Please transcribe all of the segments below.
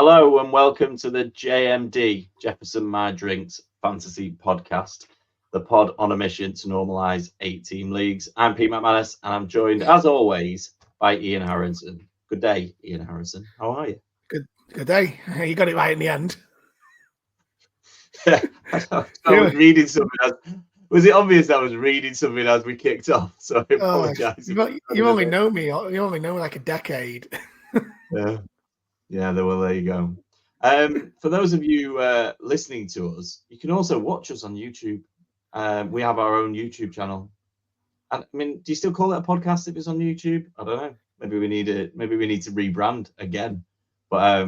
Hello and welcome to the JMD, Jefferson My Drinks Fantasy Podcast, the pod on a mission to normalise 8-team leagues. I'm Pete McManus and I'm joined, as always, by Ian Harrison. Good day, Ian Harrison. How are you? Good day. You got it right in the end. Yeah, I was reading something. Was it obvious that I was reading something as we kicked off? So I apologise. You only know me. You only know me like a decade. Yeah, well, there you go. For those of you listening to us, you can also watch us on YouTube. We have our own YouTube channel. And I mean, do you still call it a podcast if it's on YouTube? I don't know. Maybe we need to rebrand again. But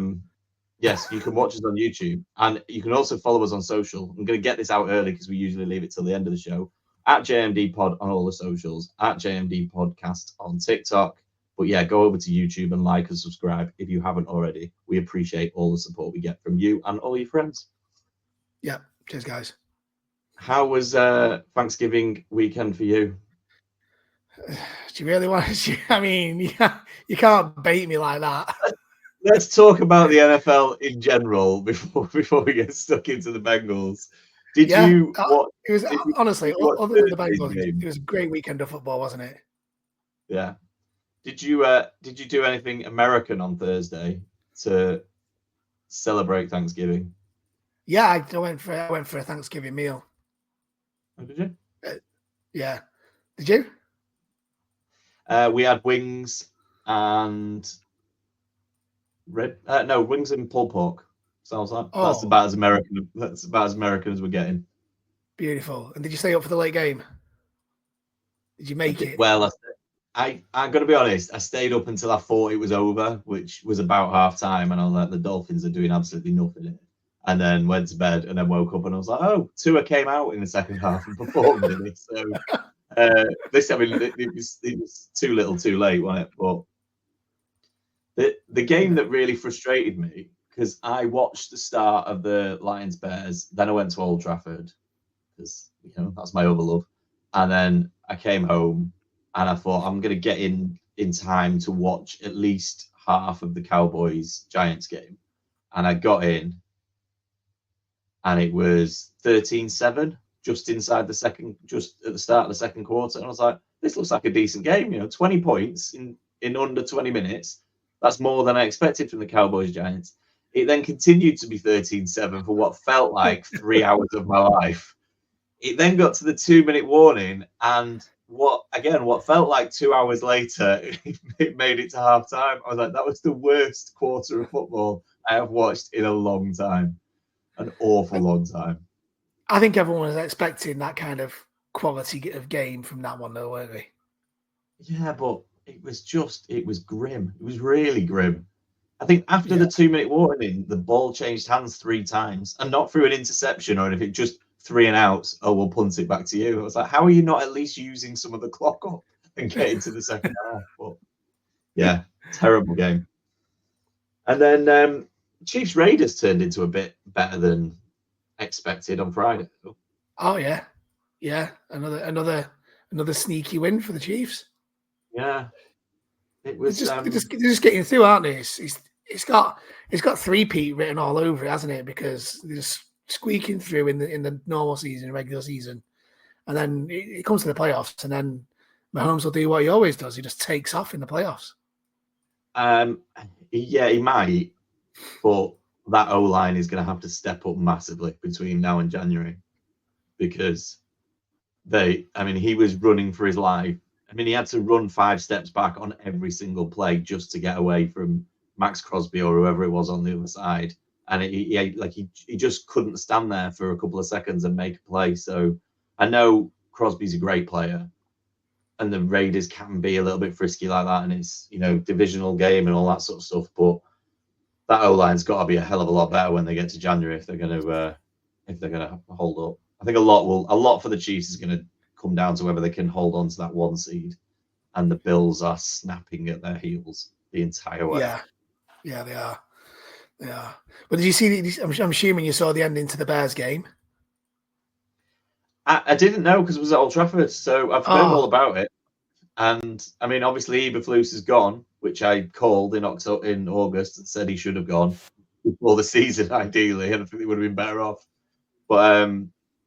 yes, you can watch us on YouTube, and you can also follow us on social. I'm going to get this out early because we usually leave it till the end of the show. At JMD Pod on all the socials, at JMD Podcast on TikTok. But yeah, go over to YouTube and like and subscribe if you haven't already. We appreciate all the support we get from you and all your friends. Yeah, cheers, guys. How was Thanksgiving weekend for you? Do you really want to? I mean, you can't bait me like that. Let's talk about the NFL in general before we get stuck into the Bengals. Did you? Honestly, other than the Bengals, it was a great weekend of football, wasn't it? Yeah. Did you do anything American on Thursday to celebrate Thanksgiving? Yeah, I went for a Thanksgiving meal. Oh, did you? Yeah. Did you? We had wings and wings and pulled pork. Sounds like that's about as American. That's about as American as we're getting. Beautiful. And did you stay up for the late game? Did you make it? Well, I'm going to be honest. I stayed up until I thought it was over, which was about half time, and I was like, the Dolphins are doing absolutely nothing. And then went to bed, and then woke up, and I was like, oh, Tua came out in the second half and performed in it. So it was too little, too late, wasn't it? But the game that really frustrated me, because I watched the start of the Lions Bears, then I went to Old Trafford because that's my other love, and then I came home. And I thought I'm going to get in time to watch at least half of the Cowboys-Giants game. And I got in, and it was 13-7, just at the start of the second quarter. And I was like, this looks like a decent game. 20 points in under 20 minutes. That's more than I expected from the Cowboys-Giants. It then continued to be 13-7 for what felt like 3 hours of my life. It then got to the 2-minute warning, and what felt like 2 hours later, it made it to half time. I was like, that was the worst quarter of football I have watched in a long time. An awful long time. I think everyone was expecting that kind of quality of game from that one, though, weren't they? Yeah, but it was grim. It was really grim. I think after the 2-minute warning, the ball changed hands 3 times, and not through an interception or anything, just 3 and outs. Oh, we'll punt it back to you. I was like, how are you not at least using some of the clock up and getting to the second half? But yeah, terrible game. And then Chiefs Raiders turned into a bit better than expected on Friday. Oh yeah, another sneaky win for the Chiefs. Yeah, it was. They're just getting through, aren't they? It's got 3-peat written all over it, hasn't it? Because they're just squeaking through in the normal season, regular season, and then it comes to the playoffs, and then Mahomes will do what he always does. He just takes off in the playoffs. Yeah, he might, but that O-line is going to have to step up massively between now and January, because he was running for his life. I mean, he had to run 5 steps back on every single play just to get away from Max Crosby or whoever it was on the other side. And he just couldn't stand there for a couple of seconds and make a play. So I know Crosby's a great player, and the Raiders can be a little bit frisky like that, and it's divisional game and all that sort of stuff. But that O-line's got to be a hell of a lot better when they get to January if they're going to hold up. I think a lot for the Chiefs is going to come down to whether they can hold on to that 1 seed, and the Bills are snapping at their heels the entire way. Yeah, they are. Yeah, but did you see? I'm assuming you saw the ending to the Bears game. I didn't know because it was at Old Trafford, so I've heard all about it. And I mean, obviously, Eberflus is gone, which I called in August and said he should have gone. before the season, ideally, and I think they would have been better off. But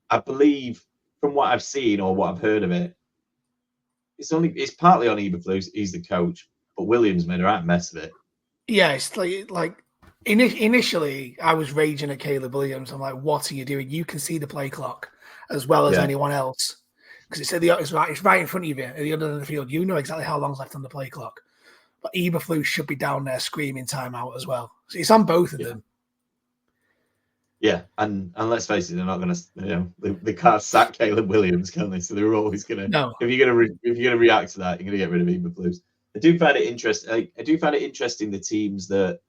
I believe, from what I've seen or what I've heard of it, it's partly on Eberflus. He's the coach, but Williams made a right mess of it. Yeah, it's like initially I was raging at Caleb Williams. I'm like, what are you doing? You can see the play clock as well as anyone else because it's right in front of you at the other end of the field. You know exactly how long's left on the play clock. But Eberflus should be down there screaming timeout as well. So it's on both of them. Yeah, and let's face it, they're not going to, they can't sack Caleb Williams, can they? So they're always going to. No. If you're going to react to that, you're going to get rid of Eberflus. I do find it interesting. I do find it interesting the teams that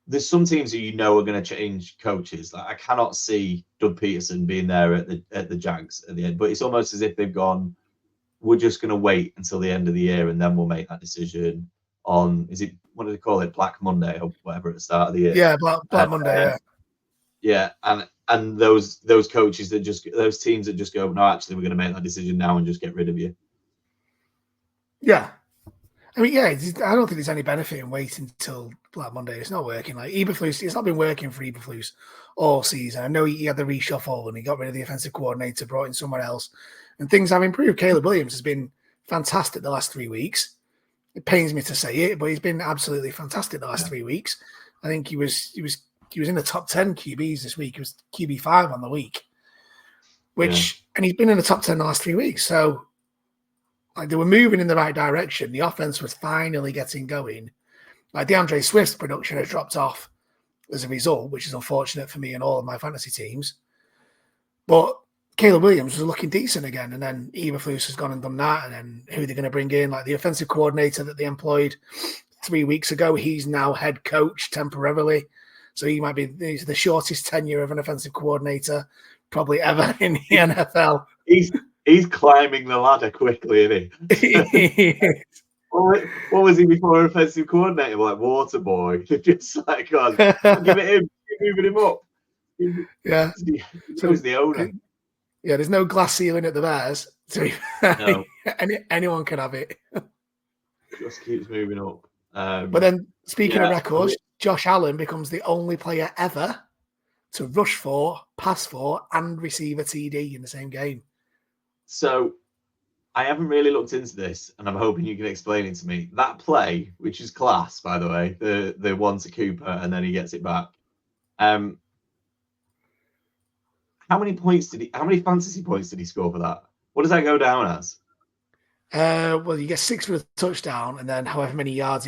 there's some teams who are going to change coaches. Like I cannot see Doug Peterson being there at the Jags at the end, but it's almost as if they've gone. We're just going to wait until the end of the year and then we'll make that decision on. Is it what do they call it? Black Monday or whatever at the start of the year. Yeah, Black Monday. Yeah. Yeah, and those coaches those teams that just go, no, actually, we're going to make that decision now and just get rid of you. Yeah, I mean, I don't think there's any benefit in waiting until Black Monday. It's not working. Like Eberflus, it's not been working for Eberflus all season. I know he had the reshuffle and he got rid of the offensive coordinator, brought in someone else, and things have improved. Caleb Williams has been fantastic the last 3 weeks. It pains me to say it, but he's been absolutely fantastic the last 3 weeks. I think he was in the top 10 QBs this week. He was QB5 on the week, and he's been in the top 10 the last 3 weeks. So, like, they were moving in the right direction. The offense was finally getting going. Like, DeAndre Swift's production has dropped off as a result, which is unfortunate for me and all of my fantasy teams. But Caleb Williams was looking decent again, and then Eberflus has gone and done that, and then who they're going to bring in, like the offensive coordinator that they employed 3 weeks ago, he's now head coach temporarily. So he might be the shortest tenure of an offensive coordinator probably ever in the NFL. He's climbing the ladder quickly, isn't he? What was he before offensive coordinator? Like water boy. Just like, God, give it him, keep moving him up. Yeah. So he's the owner. Yeah, there's no glass ceiling at the Bears. So no. Anyone can have it. Just keeps moving up. But then, speaking of records, Josh Allen becomes the only player ever to rush for, pass for, and receive a TD in the same game. So, I haven't really looked into this, and I'm hoping you can explain it to me. That play, which is class, by the way, the one to Cooper, and then he gets it back. How many fantasy points did he score for that? What does that go down as? Well, you get 6 for a touchdown, and then however many yards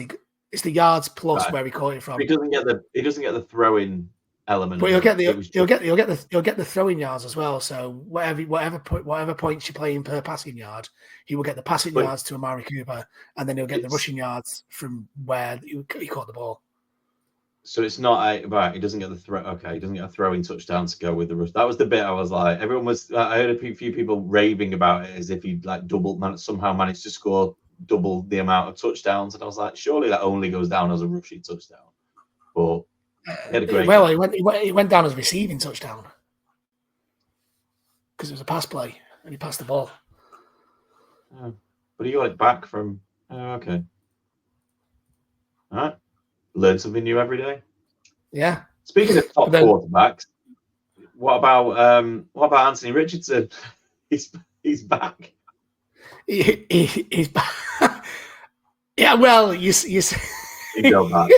it's the yards plus where he caught it from. He doesn't get the throwing element. But you'll get the throwing yards as well. So whatever points you're playing per passing yard, he will get the passing yards to Amari Cooper, and then he'll get the rushing yards from where he caught the ball. So it's not he doesn't get the throw. Okay, he doesn't get a throwing touchdown to go with the rush. That was the bit I was like, everyone was. I heard a few people raving about it as if he'd like somehow managed to score double the amount of touchdowns, and I was like, surely that only goes down as a rushing touchdown. But he had a great game. It went down as a receiving touchdown because it was a pass play and he passed the ball. But he got it back from. Okay. All right. Learn something new every day. Yeah. Speaking of top quarterbacks, what about Anthony Richardson? He's back. He's back. Yeah, well, you go back.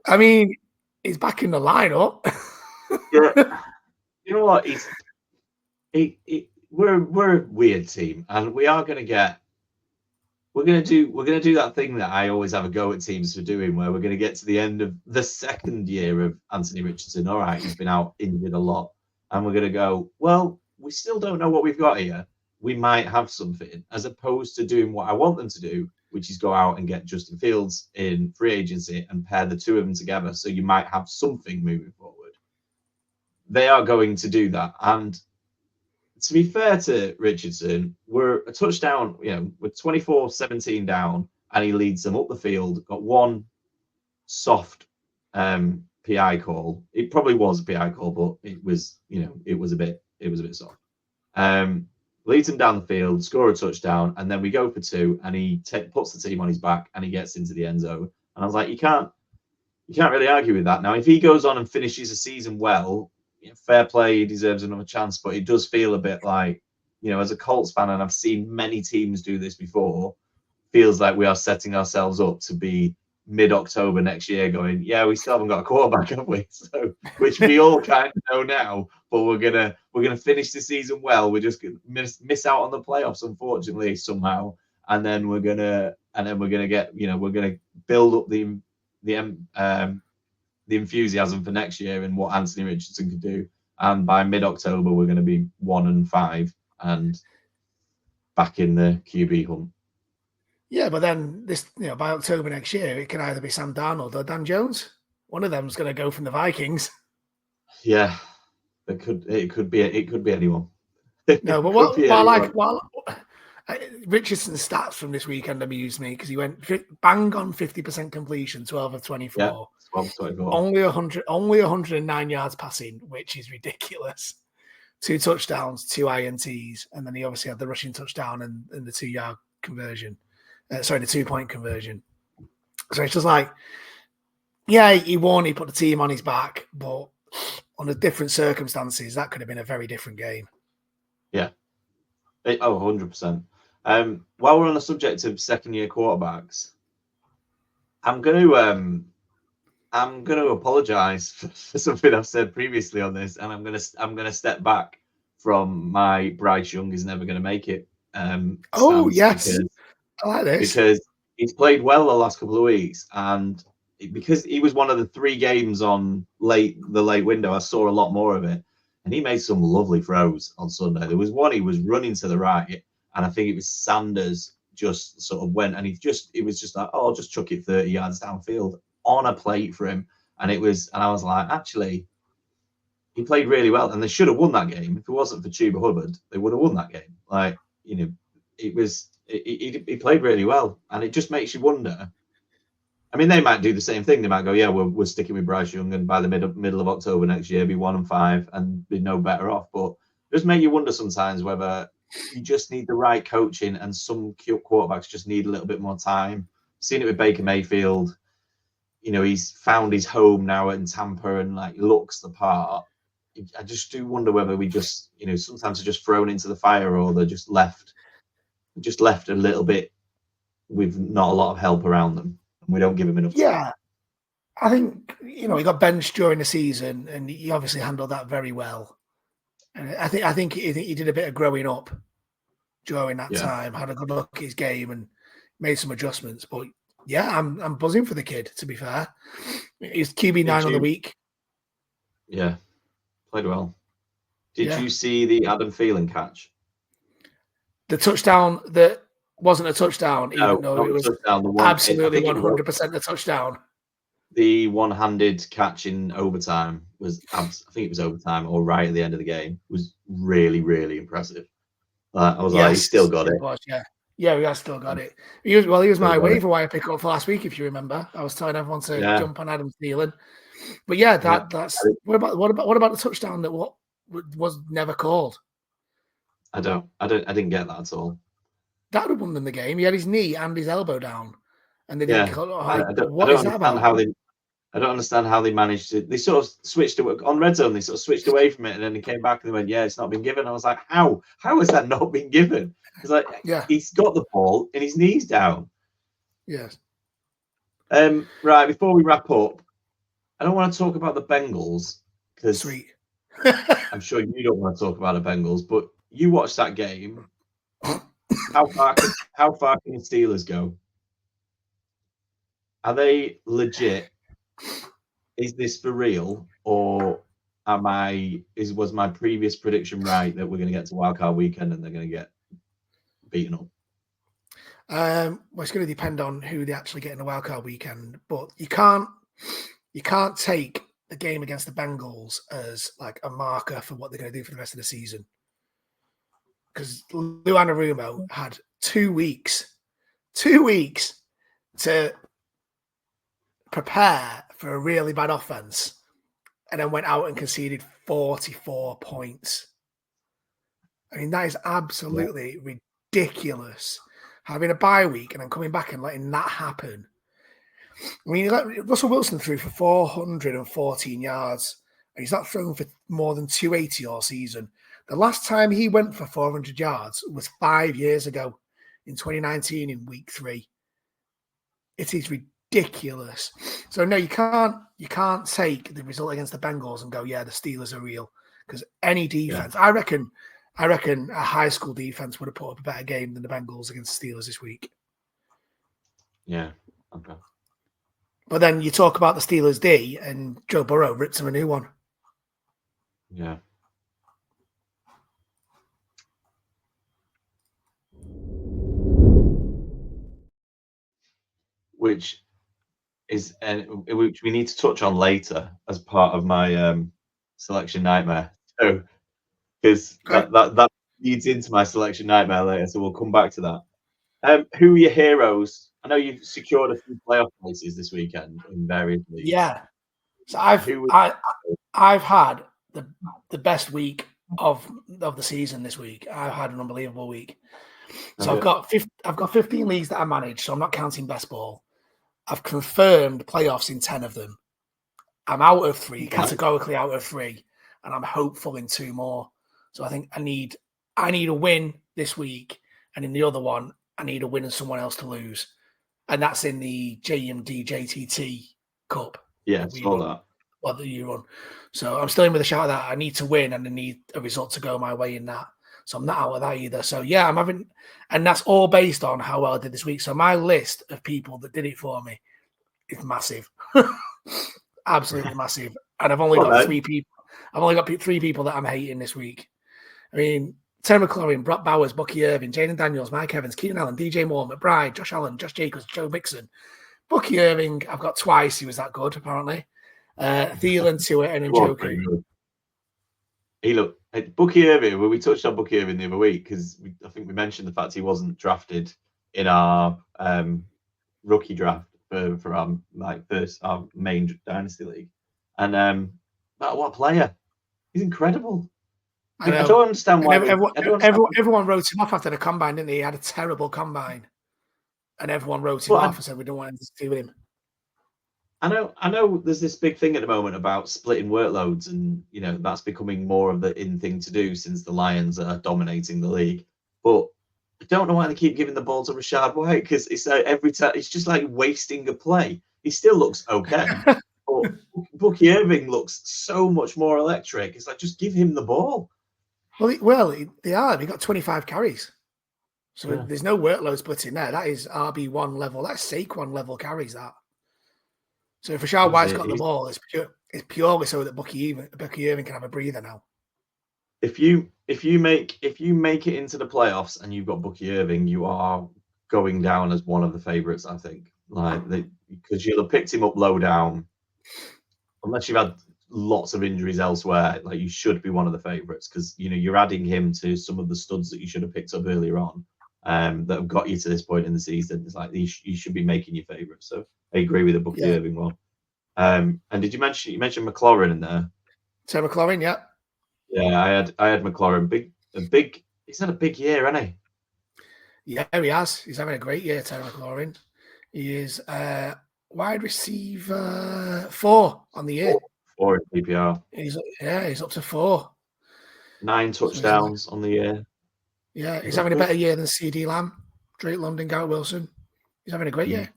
I mean, he's back in the lineup. Yeah. You know what? We're a weird team, and we are going to get. We're gonna do that thing that I always have a go at teams for doing, where we're gonna get to the end of the second year of Anthony Richardson. All right, he's been out injured a lot, and we're gonna go, well, we still don't know what we've got here. We might have something, as opposed to doing what I want them to do, which is go out and get Justin Fields in free agency and pair the two of them together. So you might have something moving forward. They are going to do that, and to be fair to Richardson, we're a touchdown, we're 24-17 down, and he leads them up the field. Got one soft PI call. It probably was a PI call, but it was, it was a bit soft. Leads him down the field, score a touchdown, and then we go for 2, and he puts the team on his back, and he gets into the end zone. And I was like, you can't You can't really argue with that. Now, if he goes on and finishes a season well, fair play, he deserves another chance. But it does feel a bit like, as a Colts fan, and I've seen many teams do this before, feels like we are setting ourselves up to be mid-October next year going, yeah, we still haven't got a quarterback, have we? So, which we all kind of know now, but we're gonna finish the season well. We're just gonna miss out on the playoffs, unfortunately, somehow. And then we're gonna get, we're gonna build up the enthusiasm for next year and what Anthony Richardson could do. And by mid-October, we're going to be 1-5 and back in the QB hunt. Yeah, but then by October next year, it can either be Sam Darnold or Dan Jones. One of them's going to go from the Vikings. Yeah, it could be anyone. No, but what Richardson's stats from this weekend amused me because he went bang on 50% completion, 12 of 24. Yeah, 12 of 24. Only 109 yards passing, which is ridiculous. 2 touchdowns, 2 INTs, and then he obviously had the rushing touchdown and the 2-yard conversion. The 2-point conversion. So it's just like, yeah, he won, he put the team on his back, but under different circumstances, that could have been a very different game. Yeah. 100%. While we're on the subject of second-year quarterbacks, I'm going to apologize for something I've said previously on this, and I'm going to step back from my Bryce Young is never going to make it. Yes, I like this because he's played well the last couple of weeks, and because he was one of the 3 games on the late window, I saw a lot more of it, and he made some lovely throws on Sunday. There was one he was running to the right, and I think it was Sanders just sort of went, and it was just like, I'll just chuck it 30 yards downfield on a plate for him. And I was like, actually, he played really well, and they should have won that game. If it wasn't for Chuba Hubbard, they would have won that game. Like, he played really well, and it just makes you wonder. I mean, they might do the same thing. They might go, yeah, we're sticking with Bryce Young, and by the middle of October next year, be 1-5 and be no better off. But it just make you wonder sometimes whether you just need the right coaching, and some quarterbacks just need a little bit more time. Seen it with Baker Mayfield. He's found his home now in Tampa and like looks the part. I just do wonder whether we just, sometimes are just thrown into the fire, or they're just left a little bit with not a lot of help around them, and we don't give him enough time. Yeah, I think he got benched during the season, and he obviously handled that very well. And I think he did a bit of growing up during that time. Had a good look at his game and made some adjustments, but. Yeah, I'm buzzing for the kid, to be fair. He's QB9 of the week. Yeah, played well. Did you see the Adam Thielen catch? The touchdown that wasn't a touchdown, even though it was absolutely 100% a touchdown. The one-handed catch in overtime was, I think it was overtime or right at the end of the game, was really, really impressive. I was like, he still got it. Was, yeah, we have still got it. He was my waiver wire pickup for last week, if you remember. I was telling everyone to jump on Adam Thielen. But yeah, that's what about the touchdown that was never called? I didn't get that at all. That would have won them the game. He had his knee and his elbow down, and they didn't call it. What is that about? I don't understand how they managed to. They sort of switched on red zone. They sort of switched away from it, and then they came back and they went, "Yeah, it's not been given." I was like, "How? How has that not been given?" It's like, he's got the ball and his knee's down. Yes. Right. Before we wrap up, I don't want to talk about the Bengals because I'm sure you don't want to talk about the Bengals, but you watched that game. How far can the Steelers go? Are they legit? Is this for real, or was my previous prediction right that we're going to get to wildcard weekend and they're going to get beaten up? Well, it's going to depend on who they actually get in the wildcard weekend, but you can't take the game against the Bengals as like a marker for what they're going to do for the rest of the season, because Lou Anarumo had 2 weeks to prepare for a really bad offense, and then went out and conceded 44 points. I mean, that is absolutely ridiculous. Having a bye week and then coming back and letting that happen. I mean, Russell Wilson threw for 414 yards, and he's not thrown for more than 280 all season. The last time he went for 400 yards was 5 years ago in 2019 in week 3. It is ridiculous. So no, you can't take the result against the Bengals and go, yeah, the Steelers are real. Because any defense, I reckon a high school defense would have put up a better game than the Bengals against the Steelers this week. Yeah. Okay. But then you talk about the Steelers D, and Joe Burrow rips him a new one. Yeah. Which we need to touch on later as part of my selection nightmare. So, because that leads into my selection nightmare later, so we'll come back to that. Who are your heroes? I know you've secured a few playoff places this weekend in various leagues. Yeah. So I've had the best week of the season this week. I've had an unbelievable week. So I've got 15 leagues that I manage, so I'm not counting best ball. I've confirmed playoffs in 10 of them. I'm out of 3, categorically out of 3, and I'm hopeful in 2 more. So I think I need a win this week, and in the other one, I need a win and someone else to lose. And that's in the JMD JTT Cup. Yeah, saw that. Or that you run. So I'm still in with a shout of that. I need to win, and I need a result to go my way in that. So I'm not out of that either. So yeah, I'm having, and that's all based on how well I did this week. So my list of people that did it for me is massive, absolutely massive. And I've only got 3 people. I've only got 3 people that I'm hating this week. I mean, Terry McLaurin, Brock Bowers, Bucky Irving, Jaden Daniels, Mike Evans, Keenan Allen, DJ Moore, McBride, Josh Allen, Josh Jacobs, Joe Mixon. Bucky Irving, I've got twice. He was that good, apparently. Thielen, Tua, and Njoku. He looked Bucky Irving. Well, we touched on Bucky Irving the other week because I think we mentioned the fact he wasn't drafted in our rookie draft for our our main dynasty league. And what a player! He's incredible. I don't understand why. Everyone wrote him off after the combine, didn't they? He had a terrible combine, and everyone wrote him off and said we don't want anything to do with him. I know there's this big thing at the moment about splitting workloads, and that's becoming more of the in thing to do since the Lions are dominating the league. But I don't know why they keep giving the ball to Rachaad White, because it's like every time it's just like wasting a play. He still looks okay, but Bucky Irving looks so much more electric. It's like, just give him the ball. Well, they are. They got 25 carries, so there's no workload splitting there. That is RB1 level. That's Saquon level carries. That. So if Rachaad White's got the ball, it's purely so that Bucky Irving can have a breather now. If you make it into the playoffs and you've got Bucky Irving, you are going down as one of the favorites, I think. Because you'll have picked him up low down, unless you've had lots of injuries elsewhere. Like, you should be one of the favorites because you're adding him to some of the studs that you should have picked up earlier on, that have got you to this point in the season. It's like you should be making your favorites. So I agree with the Bucky Irving one. And did you mention McLaurin in there? So McLaurin, yeah. Yeah, I had McLaurin. He's had a big year, hasn't he? Yeah, he has. He's having a great year, Terry McLaurin. He is wide receiver 4 on the year. 4 in PPR. He's up to 4. 9 touchdowns on the year. Yeah, he's having a better year than CD Lamb, Drake London, Garrett Wilson. He's having a great year.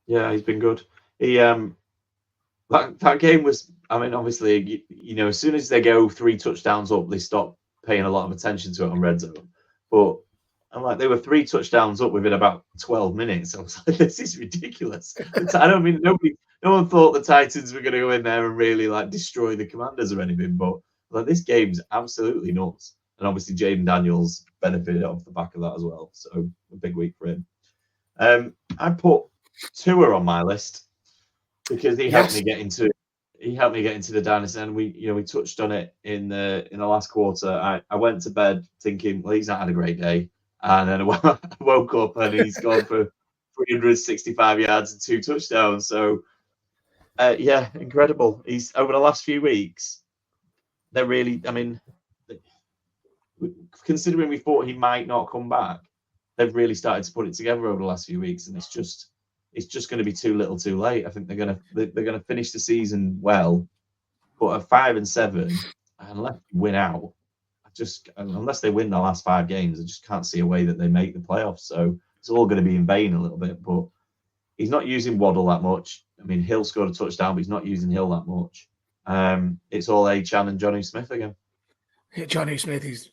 Yeah, he's been good. He that game was. I mean, obviously, as soon as they go 3 touchdowns up, they stop paying a lot of attention to it on red zone. But I'm like, they were 3 touchdowns up within about 12 minutes. I was like, this is ridiculous. No one thought the Titans were going to go in there and really destroy the Commanders or anything. But this game's absolutely nuts. And obviously, Jaden Daniels benefited off the back of that as well. So a big week for him. I put Tua on my list because he helped me get into the dynasty, and we touched on it in the last quarter. I went to bed thinking, well, he's not had a great day, and then I woke up and he's gone for 365 yards and 2 touchdowns. So incredible. He's over the last few weeks. They're really, I mean, considering we thought he might not come back, they've really started to put it together over the last few weeks, and it's just it's just going to be too little, too late. I think they're going to finish the season well, but at 5 and 7, unless they win out, unless they win the last 5 games, I just can't see a way that they make the playoffs. So it's all going to be in vain a little bit. But he's not using Waddle that much. I mean, Hill scored a touchdown, but he's not using Hill that much. It's all Achan and Johnny Smith again. Johnny Smith, he's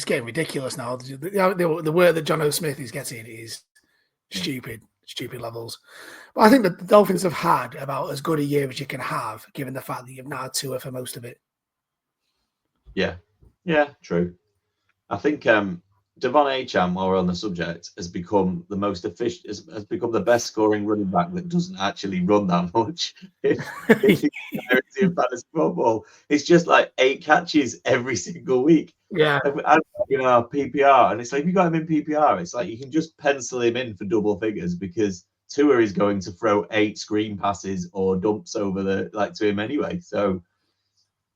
getting ridiculous now. The work that Johnny Smith is getting is stupid levels. But I think that the Dolphins have had about as good a year as you can have, given the fact that you've now had Tua for most of it. Yeah, true. I think Devon Achane, while we're on the subject, has become the most efficient, has become the best scoring running back that doesn't actually run that much in fantasy football. It's just like 8 catches every single week. Yeah. PPR, and it's like, if you got him in PPR, it's like you can just pencil him in for double figures because Tua is going to throw 8 screen passes or dumps over to him anyway. So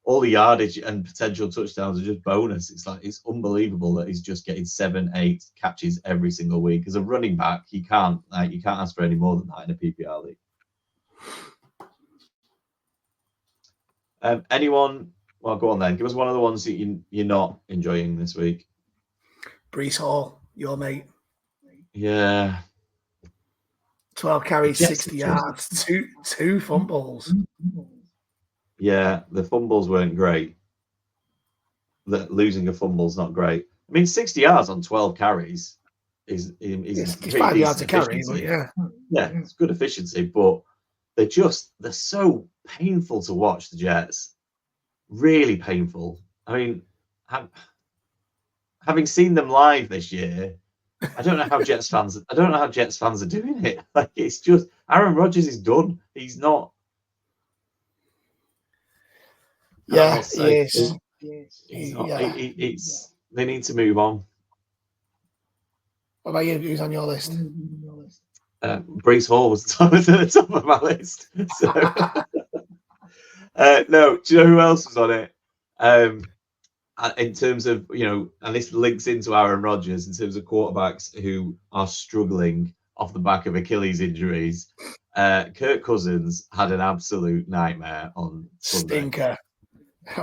all the yardage and potential touchdowns are just bonus. It's like, it's unbelievable that he's just getting 7, 8 catches every single week. As a running back, you can't ask for any more than that in a PPR league. Anyone? Well, go on then. Give us one of the ones that you're not enjoying this week. Breece Hall, your mate. Yeah. 12 carries, 60 yards, two fumbles. Yeah, the fumbles weren't great. Losing a fumble's not great. I mean, 60 yards on 12 carries is 5 yards a carry, but yeah, it's good efficiency. But they're so painful to watch. The Jets, really painful. I mean, having seen them live this year, I don't know how Jets fans are doing it. Like, it's just Aaron Rodgers is done. He's not. Yeah, yes. He's not. They need to move on. What about you? Who's on your list? Breece Hall was at the top of my list. So, no, do you know who else was on it? In terms of, and this links into Aaron Rodgers, in terms of quarterbacks who are struggling off the back of Achilles injuries. Kirk Cousins had an absolute nightmare on Sunday. Stinker. He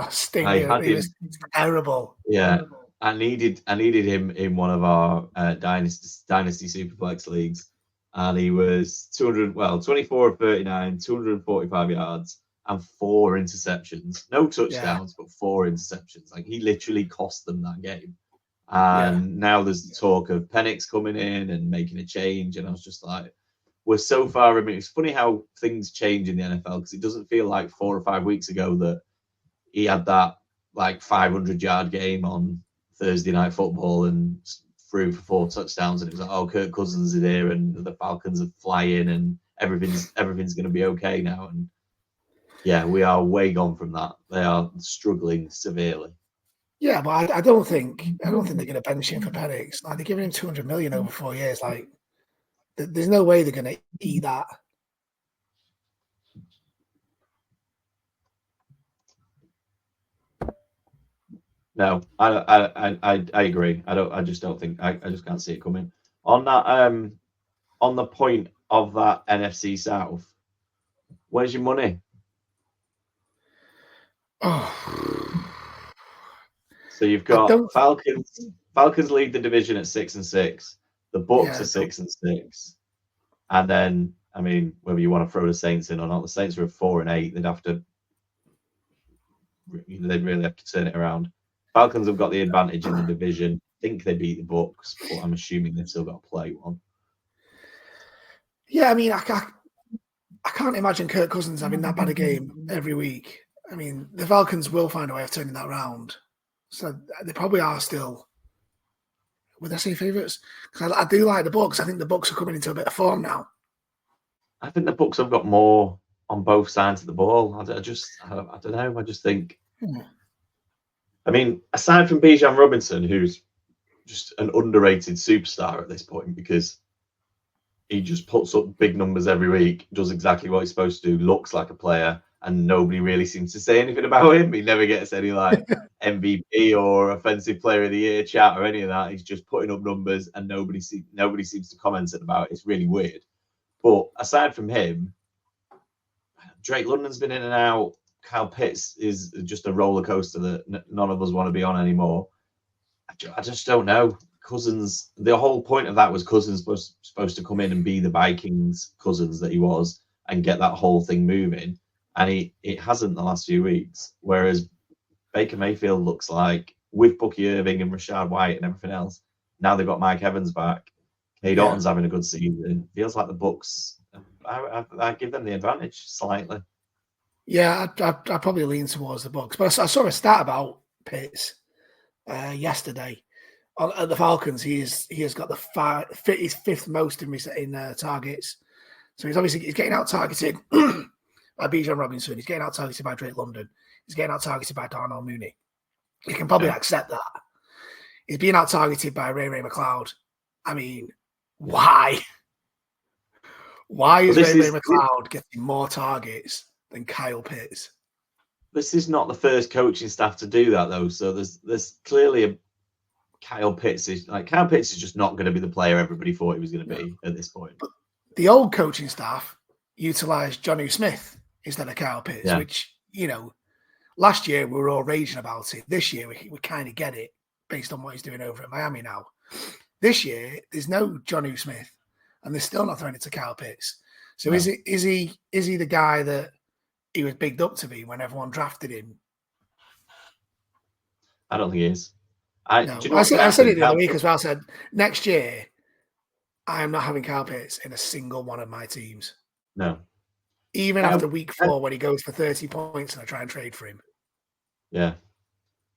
was terrible. Yeah, I needed him in one of our dynasty superflex leagues, and he was 24 of 39, 245 yards, and 4 interceptions. No touchdowns, but 4 interceptions. Like, he literally cost them that game. And now there's the talk of Penix coming in and making a change, and I was just like, we're so far removed. It's funny how things change in the NFL, because it doesn't feel like 4 or 5 weeks ago that he had that 500-yard game on Thursday Night Football and threw for 4 touchdowns, and it was like, oh, Kirk Cousins is here and the Falcons are flying and everything's going to be okay now. And yeah, we are way gone from that. They are struggling severely. Yeah, but I don't think they're going to bench him for Penix. Like, they're giving him $200 million over 4 years. Like, there's no way they're going to eat that. No, I agree. I just don't think I just can't see it coming. On that on the point of that NFC South, where's your money? Oh. So you've got Falcons. Falcons lead the division at 6-6. The Bucs are 6-6. And then, I mean, whether you want to throw the Saints in or not, the Saints are at 4-8. They'd really have to turn it around. Falcons have got the advantage in the division. I think they beat the Bucs, but I'm assuming they've still got to play one. Yeah, I mean, I can't imagine Kirk Cousins having that bad a game every week. I mean, the Falcons will find a way of turning that around. So they probably are still, would I say favourites? Because I do like the Bucs. I think the Bucs are coming into a bit of form now. I think the Bucs have got more on both sides of the ball. I don't know. I just think. I mean, aside from Bijan Robinson, who's just an underrated superstar at this point, because he just puts up big numbers every week, does exactly what he's supposed to do, looks like a player, and nobody really seems to say anything about him. He never gets any MVP or Offensive Player of the Year chat or any of that. He's just putting up numbers, and nobody seems to comment about it. It's really weird. But aside from him, Drake London's been in and out. Kyle Pitts is just a roller coaster that none of us want to be on anymore. I just don't know. Cousins, the whole point of that was Cousins was supposed to come in and be the Vikings Cousins that he was and get that whole thing moving. And it hasn't the last few weeks. Whereas Baker Mayfield looks like, with Bucky Irving and Rashad White and everything else, now they've got Mike Evans back. Cade Otton's having a good season. Feels like the Bucs, I give them the advantage slightly. Yeah, I'd probably lean towards the Bucs. But I saw a stat about Pitts yesterday. At the Falcons, he has got his fifth most in targets. So he's getting out targeted by Bijan Robinson. He's getting out targeted by Drake London. He's getting out targeted by Darnell Mooney. You can probably accept that. He's being out targeted by Ray McLeod. I mean, why? Why is Ray McLeod getting more targets than Kyle Pitts? This is not the first coaching staff to do that, though. So there's clearly Kyle Pitts is just not going to be the player everybody thought he was going to be at this point. But the old coaching staff utilized Jonnu Smith instead of Kyle Pitts, which, last year we were all raging about it. This year we kind of get it based on what he's doing over at Miami now. This year there's no Jonnu Smith, and they're still not throwing it to Kyle Pitts. So is he the guy that he was bigged up to be when everyone drafted him? I don't think he is. I said it the other week as well. I said, next year, I am not having Kyle Pitts in a single one of my teams. No. Even after week 4 when he goes for 30 points and I try and trade for him. Yeah.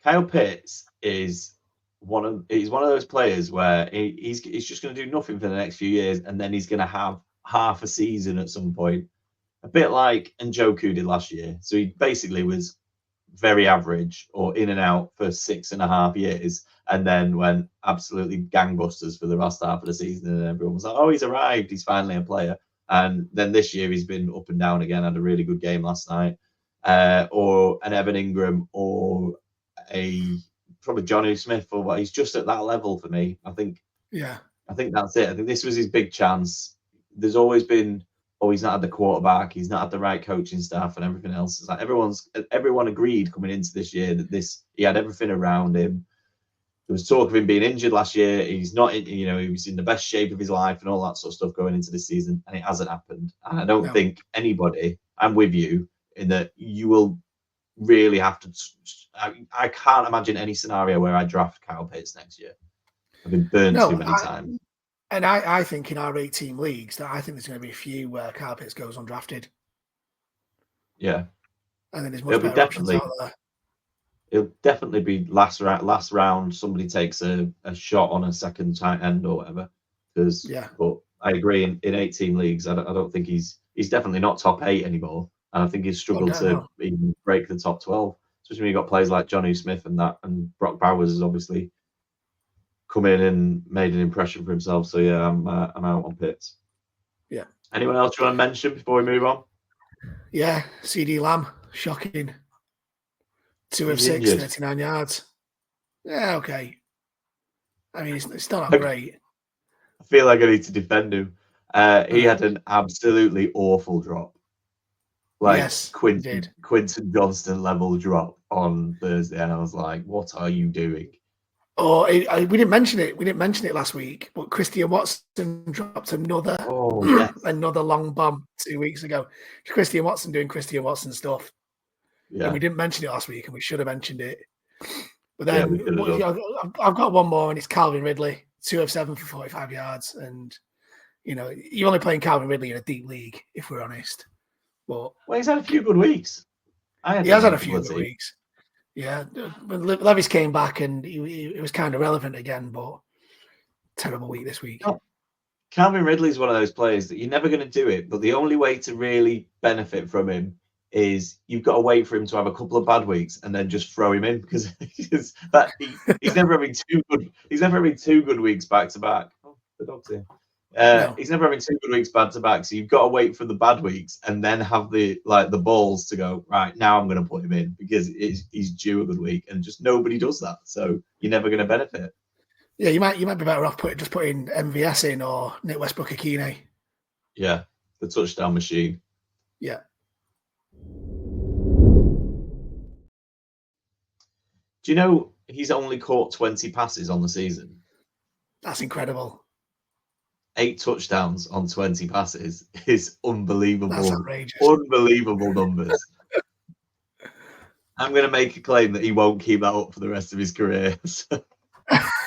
Kyle Pitts is one of those players where he's just going to do nothing for the next few years, and then he's going to have half a season at some point. A bit like Njoku did last year. So he basically was very average or in and out for 6.5 years, and then went absolutely gangbusters for the last half of the season, and everyone was like, oh, he's arrived, he's finally a player. And then this year he's been up and down again. Had a really good game last night, or an Evan Ingram, or probably Jonnu Smith, or what. He's just at that level for me. I think that's it. I think this was his big chance. There's always been, he's not had the quarterback, he's not had the right coaching staff, and everything else. It's like everyone agreed coming into this year that he had everything around him. There was talk of him being injured last year. He's not, he was in the best shape of his life and all that sort of stuff going into this season, and it hasn't happened. And I don't think anybody, I'm with you in that you will really have to. I can't imagine any scenario where I draft Kyle Pitts next year. I've been burned too many times. And I think in our 8-team leagues that I think there's going to be a few where Kyle Pitts goes undrafted. Yeah. And then there's much better options out there. It'll definitely be last round. Somebody takes a shot on a second tight end or whatever. But I agree. In 8-team leagues, I don't think he's definitely not top 8 anymore. And I think he's struggled to even break the top 12. Especially when you've got players like Jonnu Smith and Brock Bowers has obviously come in and made an impression for himself. So yeah, I'm out on Pitts. Yeah. Anyone else you want to mention before we move on? Yeah, CD Lamb, shocking. 2 of 6, 39 yards. Yeah, okay. I mean, it's still not great. I feel like I need to defend him. He had an absolutely awful drop. Quinton Johnston level drop on Thursday, and I was like, "What are you doing?" Oh, we didn't mention it. We didn't mention it last week, but Christian Watson dropped another long bomb 2 weeks ago. Christian Watson doing Christian Watson stuff. Yeah. And we didn't mention it last week, and we should have mentioned it. But then I've got one more, and it's Calvin Ridley, 2 of 7 for 45 yards. And, you're only playing Calvin Ridley in a deep league, if we're honest. But he's had a few good weeks. He has had a few good weeks. Yeah, but Levis came back and he was kind of relevant again, but terrible week this week. Oh, Calvin Ridley's one of those players that you're never going to do it, but the only way to really benefit from him is you've got to wait for him to have a couple of bad weeks and then just throw him in because he's never having two good. He's never having 2 good weeks back to back. Oh, the dog's here. He's never having 2 good weeks back to back, so you've got to wait for the bad weeks and then have the balls to go right now. I'm going to put him in because he's due a good week, and just nobody does that. So you're never going to benefit. Yeah, you might be better off putting MVS in or Nick Westbrook-Akine. Yeah, the touchdown machine. Yeah. Do you know he's only caught 20 passes on the season? That's incredible. 8 touchdowns on 20 passes is unbelievable. That's outrageous. Unbelievable numbers. I'm going to make a claim that he won't keep that up for the rest of his career. So,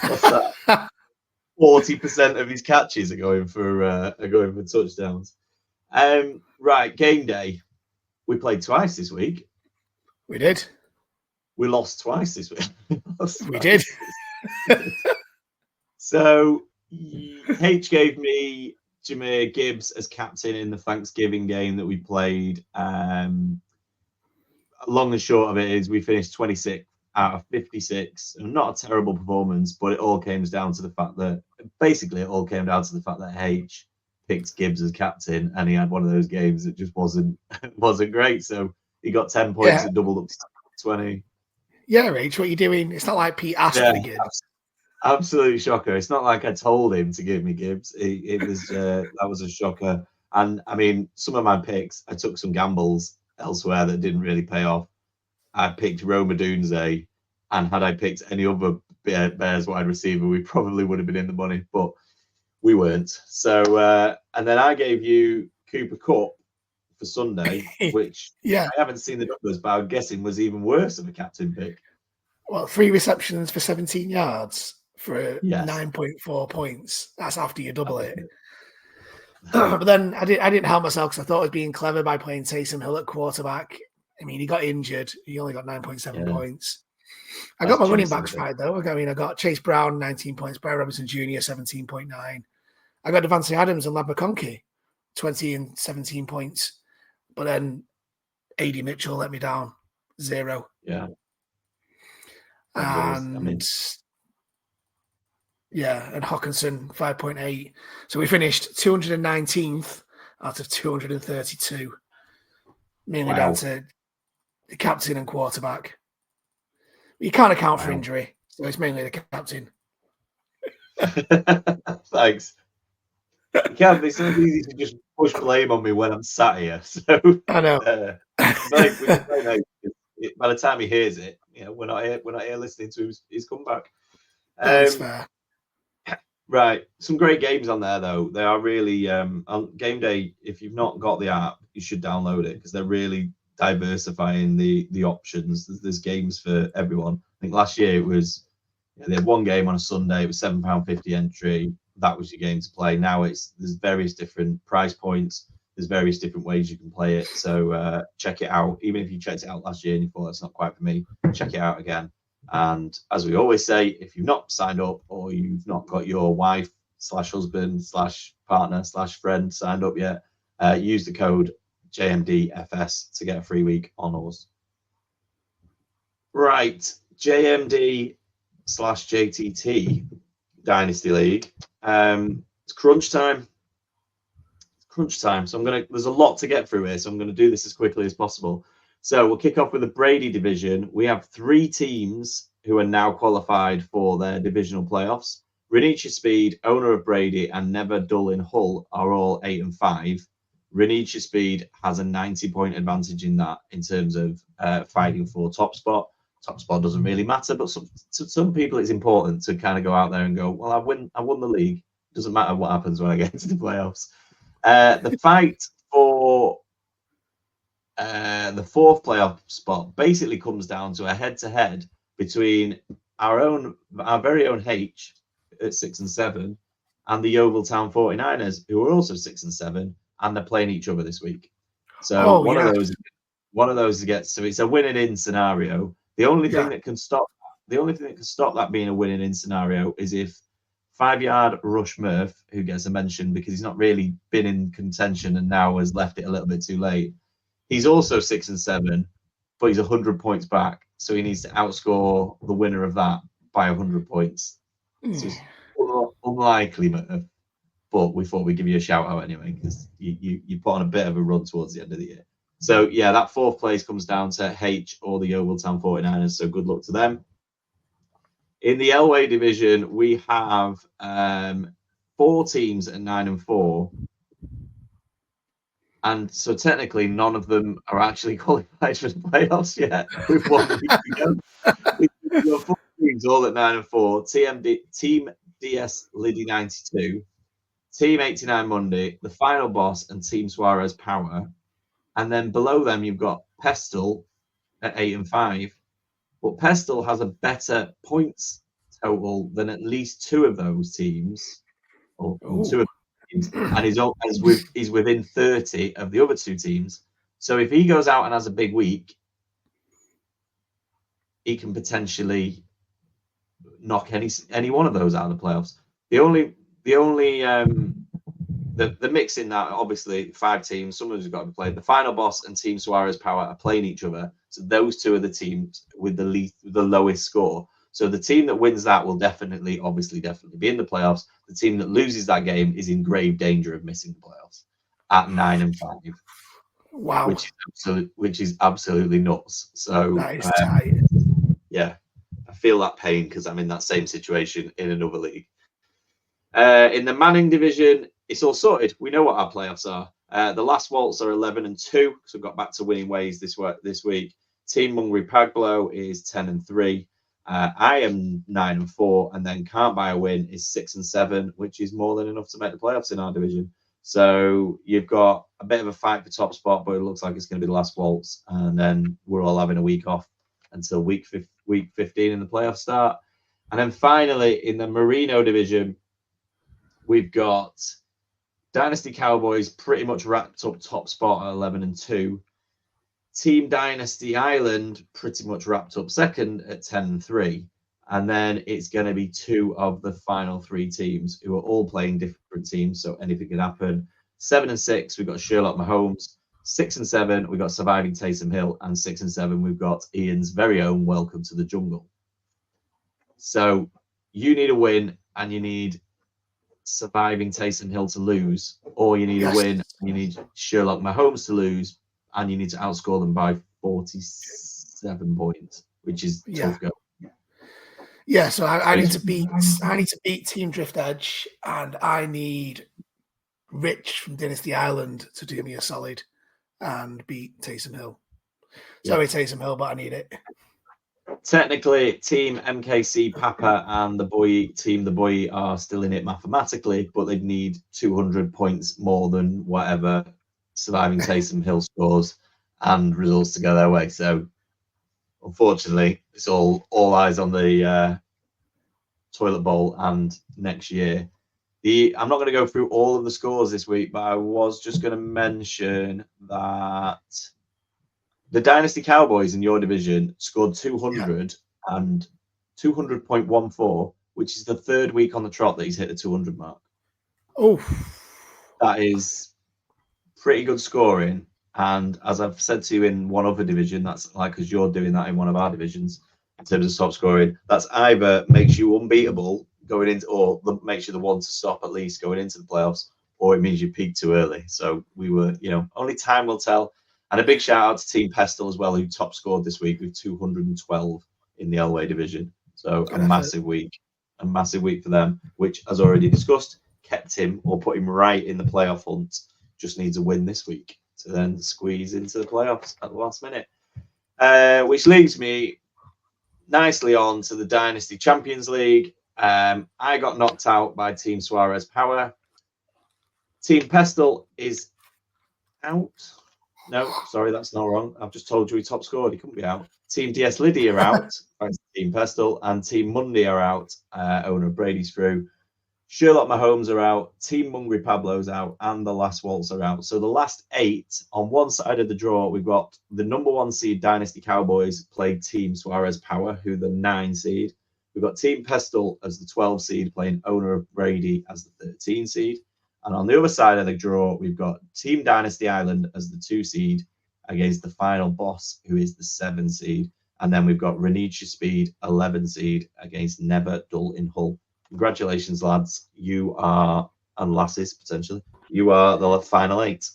what's that? 40% of his catches are going for touchdowns. Right, game day. We played twice this week. We did. We lost twice this week. We did. So H gave me Jahmyr Gibbs as captain in the Thanksgiving game that we played. Long and short of it is we finished 26 out of 56. Not a terrible performance, but it all came down to the fact that H picked Gibbs as captain, and he had one of those games that just wasn't great. So he got 10 points and doubled up to 20. Yeah, H, what are you doing? It's not like Pete asked for the Gibbs. Absolutely shocker. It's not like I told him to give me Gibbs. It was that was a shocker. And I mean, some of my picks, I took some gambles elsewhere that didn't really pay off. I picked Roma Dunze, and had I picked any other Bears wide receiver, we probably would have been in the money, but we weren't. So, and then I gave you Cooper Kupp for Sunday, which I haven't seen the numbers, but I'm guessing was even worse of a captain pick. Well, 3 receptions for 17 yards for 9.4 points. That's after you double it. But then I didn't help myself because I thought I was being clever by playing Taysom Hill at quarterback. I mean, he got injured. He only got 9.7 points. I got my running backs right, though. I mean, I got Chase Brown, 19 points. Brian Robinson Jr., 17.9. I got Devontae Adams and Lab McConkey, 20 and 17 points. But then A.D. Mitchell let me down, 0. Yeah. And and Hawkinson 5.8. So we finished 219th out of 232, mainly down to the captain and quarterback. You can't account for injury, so it's mainly the captain. Thanks. It can't be so easy to just push blame on me when I'm sat here. So I know. By the time he hears it, we're not here listening to his comeback. That's fair. Right, some great games on there though. They are really on game day. If you've not got the app, you should download it because they're really diversifying the options. There's games for everyone. I think last year it was they had one game on a Sunday. It was £7.50 entry. That was your game to play. Now there's various different price points. There's various different ways you can play it. So check it out. Even if you checked it out last year and you thought it's not quite for me, check it out again. And as we always say, if you've not signed up or you've not got your wife / husband / partner / friend signed up yet, use the code JMDFS to get a free week on us. Right, JMD / JTT Dynasty League. It's crunch time. So there's a lot to get through here, so I'm going to do this as quickly as possible. So we'll kick off with the Brady division. We have 3 teams who are now qualified for their divisional playoffs. Renicia Speed, owner of Brady, and Never Dull in Hull are all 8 and 5. Renicia Speed has a 90-point advantage in that in terms of fighting for top spot. Top spot doesn't really matter, but to some people it's important to kind of go out there and go, well, I won the league. It doesn't matter what happens when I get into the playoffs. The fight for the 4th playoff spot basically comes down to a head-to-head between our very own H at 6 and 7 and the Yeovil Town 49ers, who are also 6 and 7, and they're playing each other this week. So one of those gets, so it's a win-in scenario. The only thing that can stop that being a win-in scenario is if 5-yard Rush Murph, who gets a mention because he's not really been in contention and now has left it a little bit too late. He's also 6 and 7, but he's 100 points back, so he needs to outscore the winner of that by 100 points. So it's unlikely, but we thought we'd give you a shout out anyway because you put on a bit of a run towards the end of the year. So yeah, that 4th place comes down to H or the Yeovil Town 49ers. So good luck to them. In the Elway division, we have 4 teams at 9 and 4. And so technically, none of them are actually qualified for the playoffs yet. With 1 week to go, we've got 4 teams all at 9-4. Team DS Liddy 92, Team 89 Monday, the Final Boss, and Team Suarez Power. And then below them, you've got Pestle at 8-5. But Pestle has a better points total than at least 2 of those teams, or 2 of teams, and he's within 30 of the other 2 teams. So if he goes out and has a big week, he can potentially knock any one of those out of the playoffs. The mix in that, obviously 5 teams, someone's got to be played. The Final Boss and Team Suarez Power are playing each other, so those 2 are the teams with the lowest score. So the team that wins that will definitely be in the playoffs. The team that loses that game is in grave danger of missing the playoffs at 9-5. Wow, which is absolutely nuts. So that is tight. Yeah, I feel that pain because I'm in that same situation in another league. In the Manning division, it's all sorted. We know what our playoffs are. The last Waltz are 11-2, so we've got back to winning ways this week. Team Mungry Paglo is 10-3. I am 9-4, and then Can't Buy a Win is 6-7, which is more than enough to make the playoffs in our division. So you've got a bit of a fight for top spot, but it looks like it's going to be the last Waltz, and then we're all having a week off until week 15 in the playoffs start. And then finally, in the Merino division, we've got Dynasty Cowboys pretty much wrapped up top spot at 11-2. Team Dynasty Island pretty much wrapped up second at 10-3. And then it's going to be 2 of the final 3 teams who are all playing different teams, so anything can happen. 7-6, we've got Sherlock Mahomes. 6-7, we've got Surviving Taysom Hill. And 6-7, we've got Ian's very own Welcome to the Jungle. So you need a win, and you need Surviving Taysom Hill to lose, or you need a win, and you need Sherlock Mahomes to lose, and you need to outscore them by 47 points, which is tough go. Yeah, so I need to beat Team Drift Edge, and I need Rich from Dynasty Island to do me a solid and beat Taysom Hill. Sorry, Taysom Hill, but I need it. Technically, Team MKC Papa and the boy are still in it mathematically, but they'd need 200 points more than whatever Surviving Taysom Hill scores and results to go their way. So unfortunately, it's all eyes on the toilet bowl and next year. I'm not going to go through all of the scores this week, but I was just going to mention that the Dynasty Cowboys in your division scored 200 and 200.14, which is the 3rd week on the trot that he's hit the 200 mark. Oh, that is pretty good scoring. And as I've said to you in one other division, that's like because you're doing that in one of our divisions in terms of top scoring. That's either makes you unbeatable going into, or makes you the one to stop at least going into the playoffs, or it means you peaked too early. So we were, only time will tell. And a big shout out to Team Pestle as well, who top scored this week with 212 in the Elway division. So a massive week for them, which, as already discussed, kept him or put him right in the playoff hunt. Just needs a win this week to then squeeze into the playoffs at the last minute. Which leads me nicely on to the Dynasty Champions League. I got knocked out by Team Suarez Power. Team Pestle is out. No, sorry, that's not wrong. I've just told you he top scored. He couldn't be out. Team DS Liddy are out. Team Pestle and Team Monday are out. Owner of Brady's through. Sherlock Mahomes are out. Team Mungry Pablo's out. And the last Waltz are out. So the last 8, on one side of the draw, we've got the number 1 seed Dynasty Cowboys played Team Suarez Power, who the 9 seed. We've got Team Pestle as the 12 seed playing Owner of Brady as the 13 seed. And on the other side of the draw, we've got Team Dynasty Island as the 2 seed against the Final Boss, who is the 7 seed. And then we've got Renisha Speed, 11 seed, against Never Dull in Hull. Congratulations, lads. You are, and lasses, potentially, you are the final 8.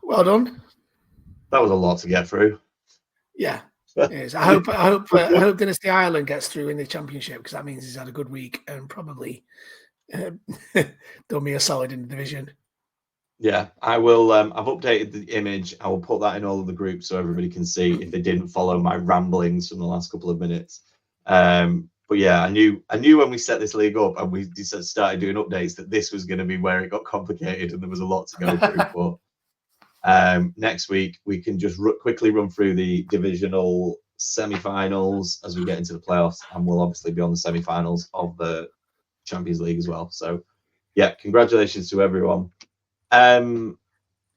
Well done. That was a lot to get through. Yeah. It is. I hope Dynasty Island gets through in the championship, because that means he's had a good week and probably done me a solid in the division. Yeah, I will. I've updated the image. I will put that in all of the groups so everybody can see if they didn't follow my ramblings from the last couple of minutes. But yeah, I knew when we set this league up and we started doing updates that this was going to be where it got complicated and there was a lot to go through. But next week we can just quickly run through the divisional semi-finals as we get into the playoffs, and we'll obviously be on the semi-finals of the Champions League as well. So yeah, congratulations to everyone.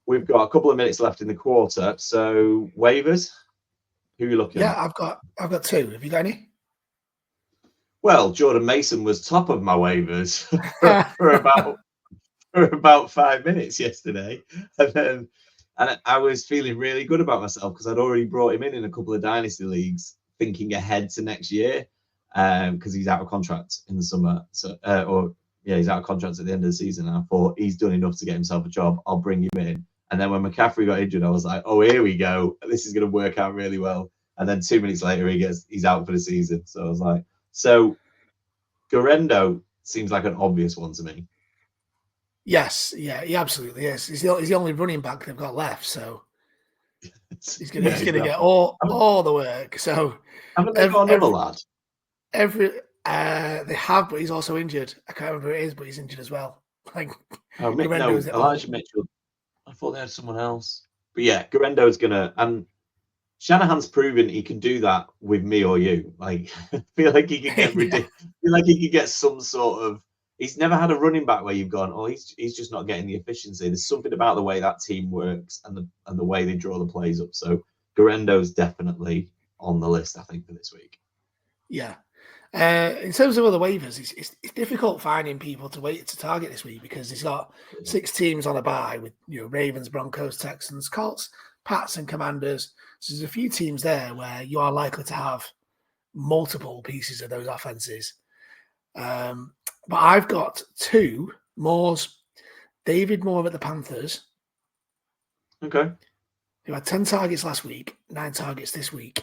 We've got a couple of minutes left in the quarter. So waivers, who are you looking at? Yeah, I've got two. Have you got any? Well, Jordan Mason was top of my waivers for about 5 minutes yesterday, and I was feeling really good about myself because I'd already brought him in a couple of dynasty leagues, thinking ahead to next year, because he's out of contract in the summer. So he's out of contract at the end of the season. And I thought he's done enough to get himself a job. I'll bring him in. And then when McCaffrey got injured, I was like, oh, here we go. This is going to work out really well. And then 2 minutes later, he's out for the season. So I was like, so Guerrero seems like an obvious one to me. Yes, yeah, he absolutely is. He's the only running back they've got left, so he's gonna get all the work. So haven't they got another lad? They have, but he's also injured. I can't remember who it is, but he's injured as well. Elijah Mitchell. I thought they had someone else. But yeah, Guerendo's gonna, and Shanahan's proven he can do that with me or you. Like, I feel like he can get ridiculous. I feel like he can get some sort of. He's never had a running back where you've gone, oh, he's just not getting the efficiency. There's something about the way that team works and the way they draw the plays up. So Guerendo's definitely on the list, I think, for this week. Yeah. In terms of other waivers, it's difficult finding people to target this week because he's got 6 teams on a bye with Ravens, Broncos, Texans, Colts, Pats, and Commanders. So there's a few teams there where you are likely to have multiple pieces of those offenses. But I've got 2 Moores. David Moore at the Panthers. Okay. Who had 10 targets last week, 9 targets this week.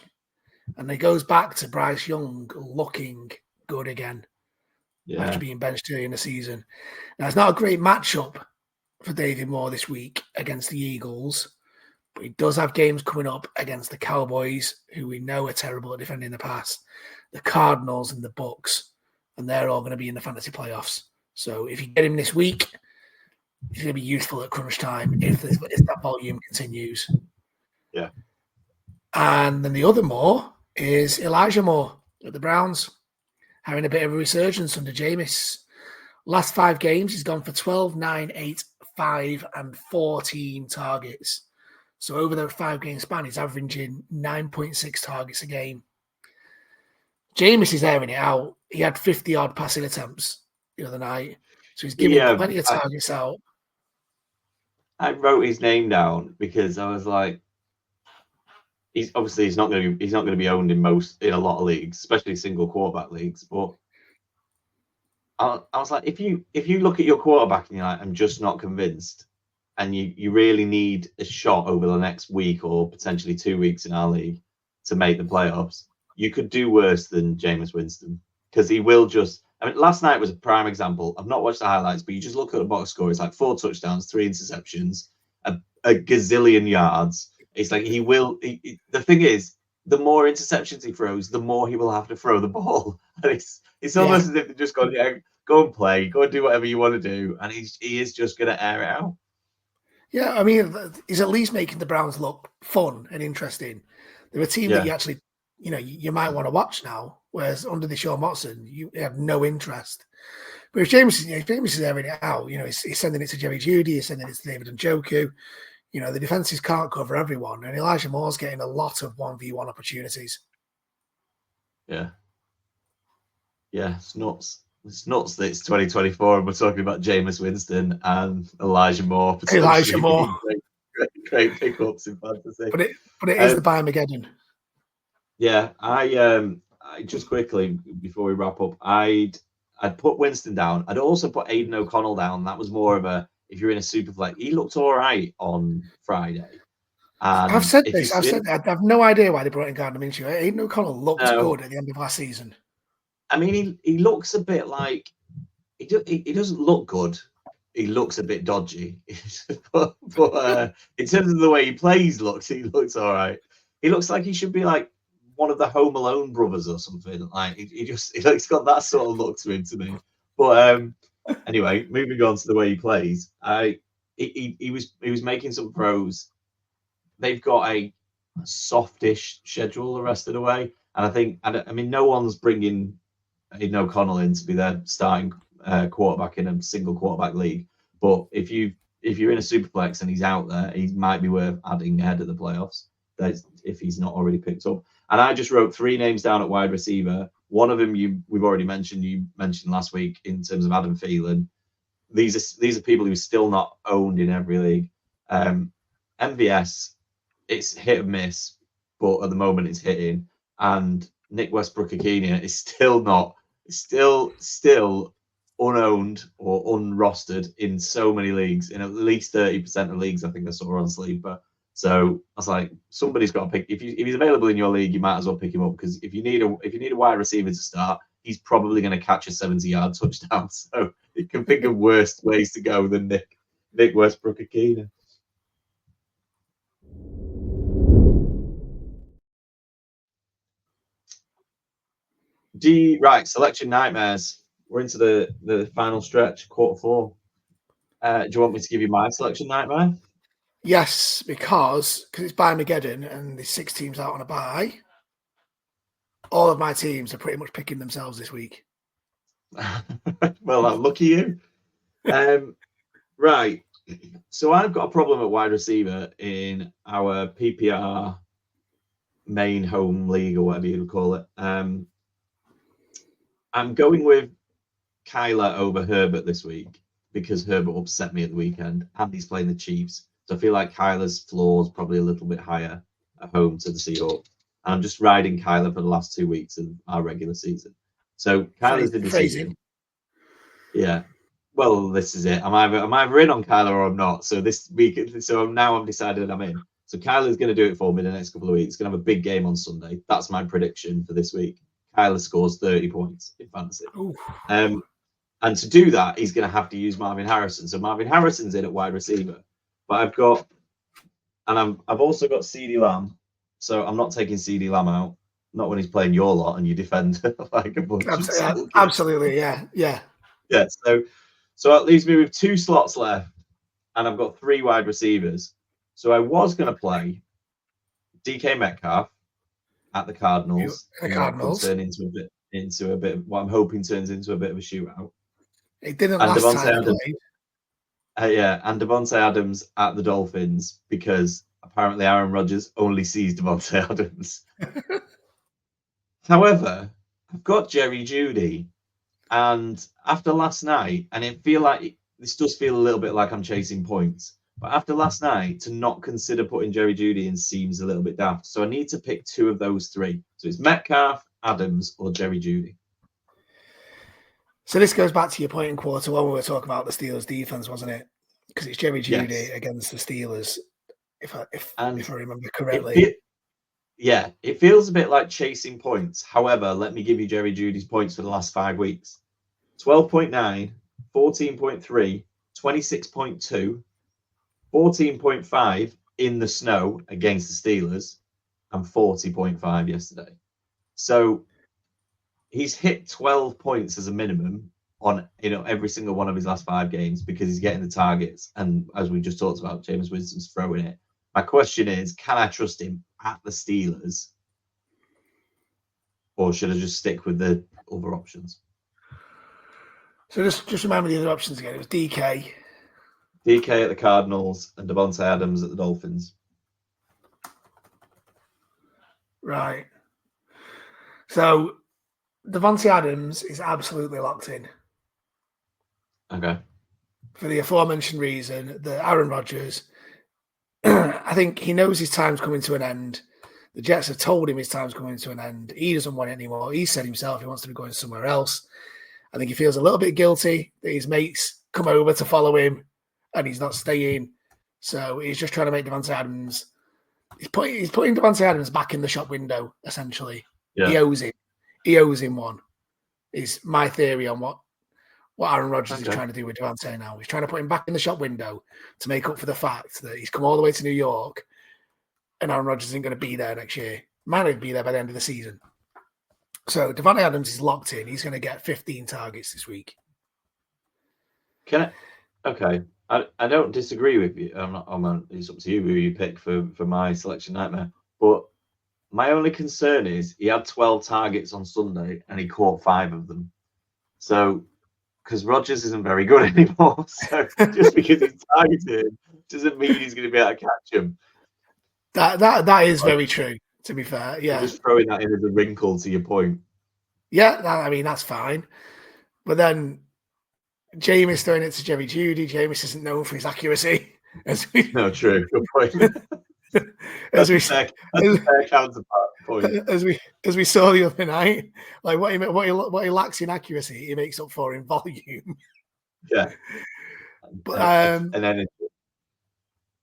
And it goes back to Bryce Young looking good again after being benched early in the season. Now, it's not a great matchup for David Moore this week against the Eagles, but he does have games coming up against the Cowboys, who we know are terrible at defending the pass, the Cardinals and the Bucs, and they're all going to be in the fantasy playoffs. So if you get him this week, he's going to be useful at crunch time if that volume continues. Yeah. And then the other Moore is Elijah Moore at the Browns, having a bit of a resurgence under Jameis. Last 5 games, he's gone for 12, 9, 8, 5, and 14 targets. So over the 5-game span, he's averaging 9.6 targets a game. Jameis is airing it out. He had 50-odd passing attempts the other night. So he's giving plenty of targets out. I wrote his name down because I was like, he's not going to be owned in a lot of leagues, especially single quarterback leagues. But I was like, if you look at your quarterback and you're like, I'm just not convinced, and you really need a shot over the next week or potentially 2 weeks in our league to make the playoffs, you could do worse than Jameis Winston because he will just. I mean, last night was a prime example. I've not watched the highlights, but you just look at the box score. It's like 4 touchdowns, 3 interceptions, a gazillion yards. It's like he will. The thing is, the more interceptions he throws, the more he will have to throw the ball. And it's almost as if they're just going, go and play, go and do whatever you want to do, and he is just going to air it out. Yeah, I mean, he's at least making the Browns look fun and interesting. They're a team that you actually, you might want to watch now. Whereas under the Sean Watson, you have no interest. But if James is airing it out, he's sending it to Jerry Jeudy, he's sending it to David Njoku. The defenses can't cover everyone, and Elijah Moore's getting a lot of 1v1 opportunities. Yeah, it's nuts. It's nuts that it's 2024 and we're talking about Jameis Winston and Elijah Moore. Elijah Moore, great pickups in fantasy. But it is the Byemageddon. Yeah, I just quickly before we wrap up, I'd put Winston down. I'd also put Aiden O'Connell down. That was more of a. If you're in a super flex, he looked all right on Friday. And I've said this. I have no idea why they brought in Gardner Minshew. Aiden O'Connell looked good at the end of last season. I mean, he looks a bit like he doesn't look good. he looks a bit dodgy. but in terms of the way he plays, he looks all right. He looks like he should be like one of the Home Alone brothers or something. Like he's got that sort of look to him to me. But anyway, moving on to the way he plays, he was making some throws. They've got a softish schedule the rest of the way, and I mean, no one's bringing Aidan O'Connell in to be their starting quarterback in a single quarterback league. But if you're in a superplex and he's out there, he might be worth adding ahead of the playoffs. If he's not already picked up. And I just wrote 3 names down at wide receiver. One of them we've already mentioned. You mentioned last week in terms of Adam Thielen. These are people who are still not owned in every league. MVS, it's hit and miss, but at the moment it's hitting. And Nick Westbrook-Akina is still unowned or unrostered in so many leagues, in at least 30% of leagues. I think I saw on Sleeper. So I was like, somebody's got to pick. If he's available in your league, you might as well pick him up, because if you need a wide receiver to start, he's probably going to catch a 70-yard touchdown. So you can think of worse ways to go than Nick Westbrook-Akina. Right, selection nightmares. We're into the final stretch, quarter 4. Do you want me to give you my selection nightmare? Yes, because it's Byemageddon and there's 6 teams out on a bye. All of my teams are pretty much picking themselves this week. Well, lucky you. Right. So I've got a problem at wide receiver in our PPR main home league, or whatever you would call it. I'm going with Kyler over Herbert this week, because Herbert upset me at the weekend and he's playing the Chiefs. So I feel like Kyler's floor is probably a little bit higher at home to the Seahawks. And I'm just riding Kyler for the last 2 weeks of our regular season. So Kyler's the decision. Yeah. Well, this is it. I'm either in on Kyler or I'm not. So this week, now I've decided I'm in. So Kyler's going to do it for me the next couple of weeks. He's going to have a big game on Sunday. That's my prediction for this week. Kyler scores 30 points in fantasy. And to do that, he's going to have to use Marvin Harrison. So Marvin Harrison's in at wide receiver. But I've also got CeeDee Lamb. So I'm not taking CeeDee Lamb out. Not when he's playing your lot and you defend like a bunch of absolutely, yeah. Yeah, so that leaves me with 2 slots left, and I've got 3 wide receivers. So I was going to play DK Metcalf at the Cardinals. Turn into a bit of what I'm hoping turns into a bit of a shootout. It didn't last time. And Devontae Adams at the Dolphins, because apparently Aaron Rodgers only sees Devontae Adams. However, I've got Jerry Jeudy, and after last night, and this does feel a little bit like I'm chasing points, but after last night, to not consider putting Jerry Jeudy in seems a little bit daft. So I need to pick 2 of those 3. So it's Metcalf, Adams, or Jerry Jeudy. So this goes back to your point in quarter 1 when we were talking about the Steelers defense, wasn't it? Because it's Jerry Jeudy against the Steelers, if I remember correctly. It feels a bit like chasing points. However, let me give you Jerry Jeudy's points for the last 5 weeks. 12.9, 14.3, 26.2, 14.5 in the snow against the Steelers, and 40.5 yesterday. So he's hit 12 points as a minimum on every single one of his last 5 games, because he's getting the targets. And as we just talked about, Jameis Winston's throwing it. My question is, can I trust him at the Steelers, or should I just stick with the other options? So just remember the other options again. It was DK at the Cardinals and Devontae Adams at the Dolphins. Right. So Devontae Adams is absolutely locked in. Okay. For the aforementioned reason, the Aaron Rodgers, I think he knows his time's coming to an end. The Jets have told him his time's coming to an end. He doesn't want it anymore. He said himself he wants to be going somewhere else. I think he feels a little bit guilty that his mates come over to follow him and he's not staying. So he's just trying to make Devontae Adams. He's putting Devontae Adams back in the shop window, essentially. Yeah. He owes him one. Is my theory on what what Aaron Rodgers is trying to do with Devante now. He's trying to put him back in the shop window to make up for the fact that he's come all the way to New York and Aaron Rodgers isn't going to be there next year. Might not be there by the end of the season. So Devante Adams is locked in. He's going to get 15 targets this week. Okay. I don't disagree with you. It's up to you who you pick for my selection nightmare. But my only concern is he had 12 targets on Sunday and he caught 5 of them. So, because Rodgers isn't very good anymore. So just because he's targeted doesn't mean he's going to be able to catch him. That is very true, to be fair. Yeah. I'm just throwing that in as a wrinkle to your point. Yeah, I mean, that's fine. But then Jameis throwing it to Jerry Jeudy. Jameis isn't known for his accuracy. No, true. Good point. That's a fair counterpart point. As we saw the other night, like what he lacks in accuracy, he makes up for in volume. Yeah. But and then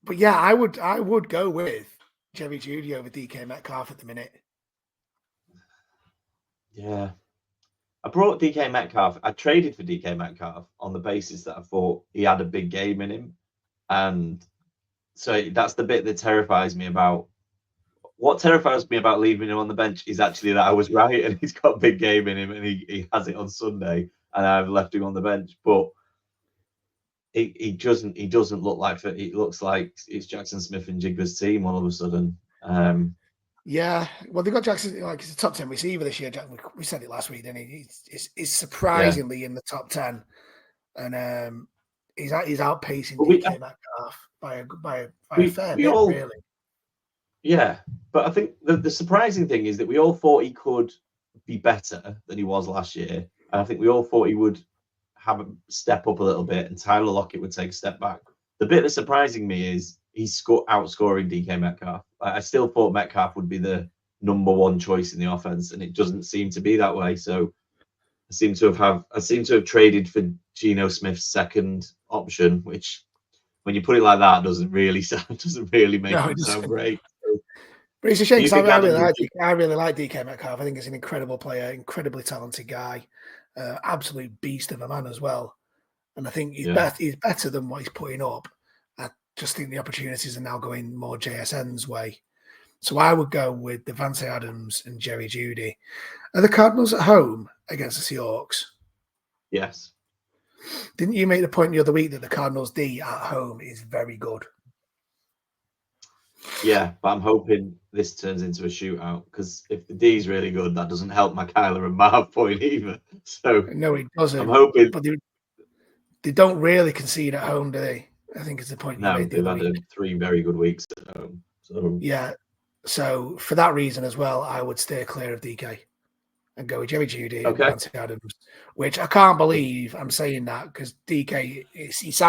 but yeah, I would go with Jerry Jeudy over DK Metcalf at the minute. Yeah. I brought DK Metcalf. I traded for DK Metcalf on the basis that I thought he had a big game in him. And so that's the bit that terrifies me about. What terrifies me about leaving him on the bench is actually that I was right and he's got a big game in him and he has it on Sunday and I've left him on the bench. But he doesn't look like it. It looks like it's Jackson Smith and Jigba's team all of a sudden. Yeah, well, they got Jackson, like he's a top 10 receiver this year. We said it last week, didn't he? He's surprisingly in the top 10, and he's outpacing DK Metcalf by a fair bit, really. Yeah, but I think the surprising thing is that we all thought he could be better than he was last year, and I think we all thought he would have a step up a little bit, and Tyler Lockett would take a step back. The bit that's surprising me is he's outscoring DK Metcalf. I still thought Metcalf would be the number one choice in the offense, and it doesn't seem to be that way. So I seem to have traded for Geno Smith's second option, which, when you put it like that, doesn't really make it sound great. But it's a shame because I really like DK Metcalf. I think he's an incredible player, incredibly talented guy, absolute beast of a man as well. And I think he's better than what he's putting up. I just think the opportunities are now going more JSN's way. So I would go with Devante Adams and Jerry Jeudy. Are the Cardinals at home against the Seahawks? Yes. Didn't you make the point the other week that the Cardinals D at home is very good? Yeah, but I'm hoping this turns into a shootout because if the D is really good, that doesn't help my Kyler and Marv point either. So no, it doesn't. I'm hoping. But they don't really concede at home, do they? I think is the point. No, they've had 3 very good weeks at home. So yeah. So for that reason as well, I would stay clear of DK and go with Jerry Jeudy and Devante Adams, which I can't believe I'm saying that because DK he's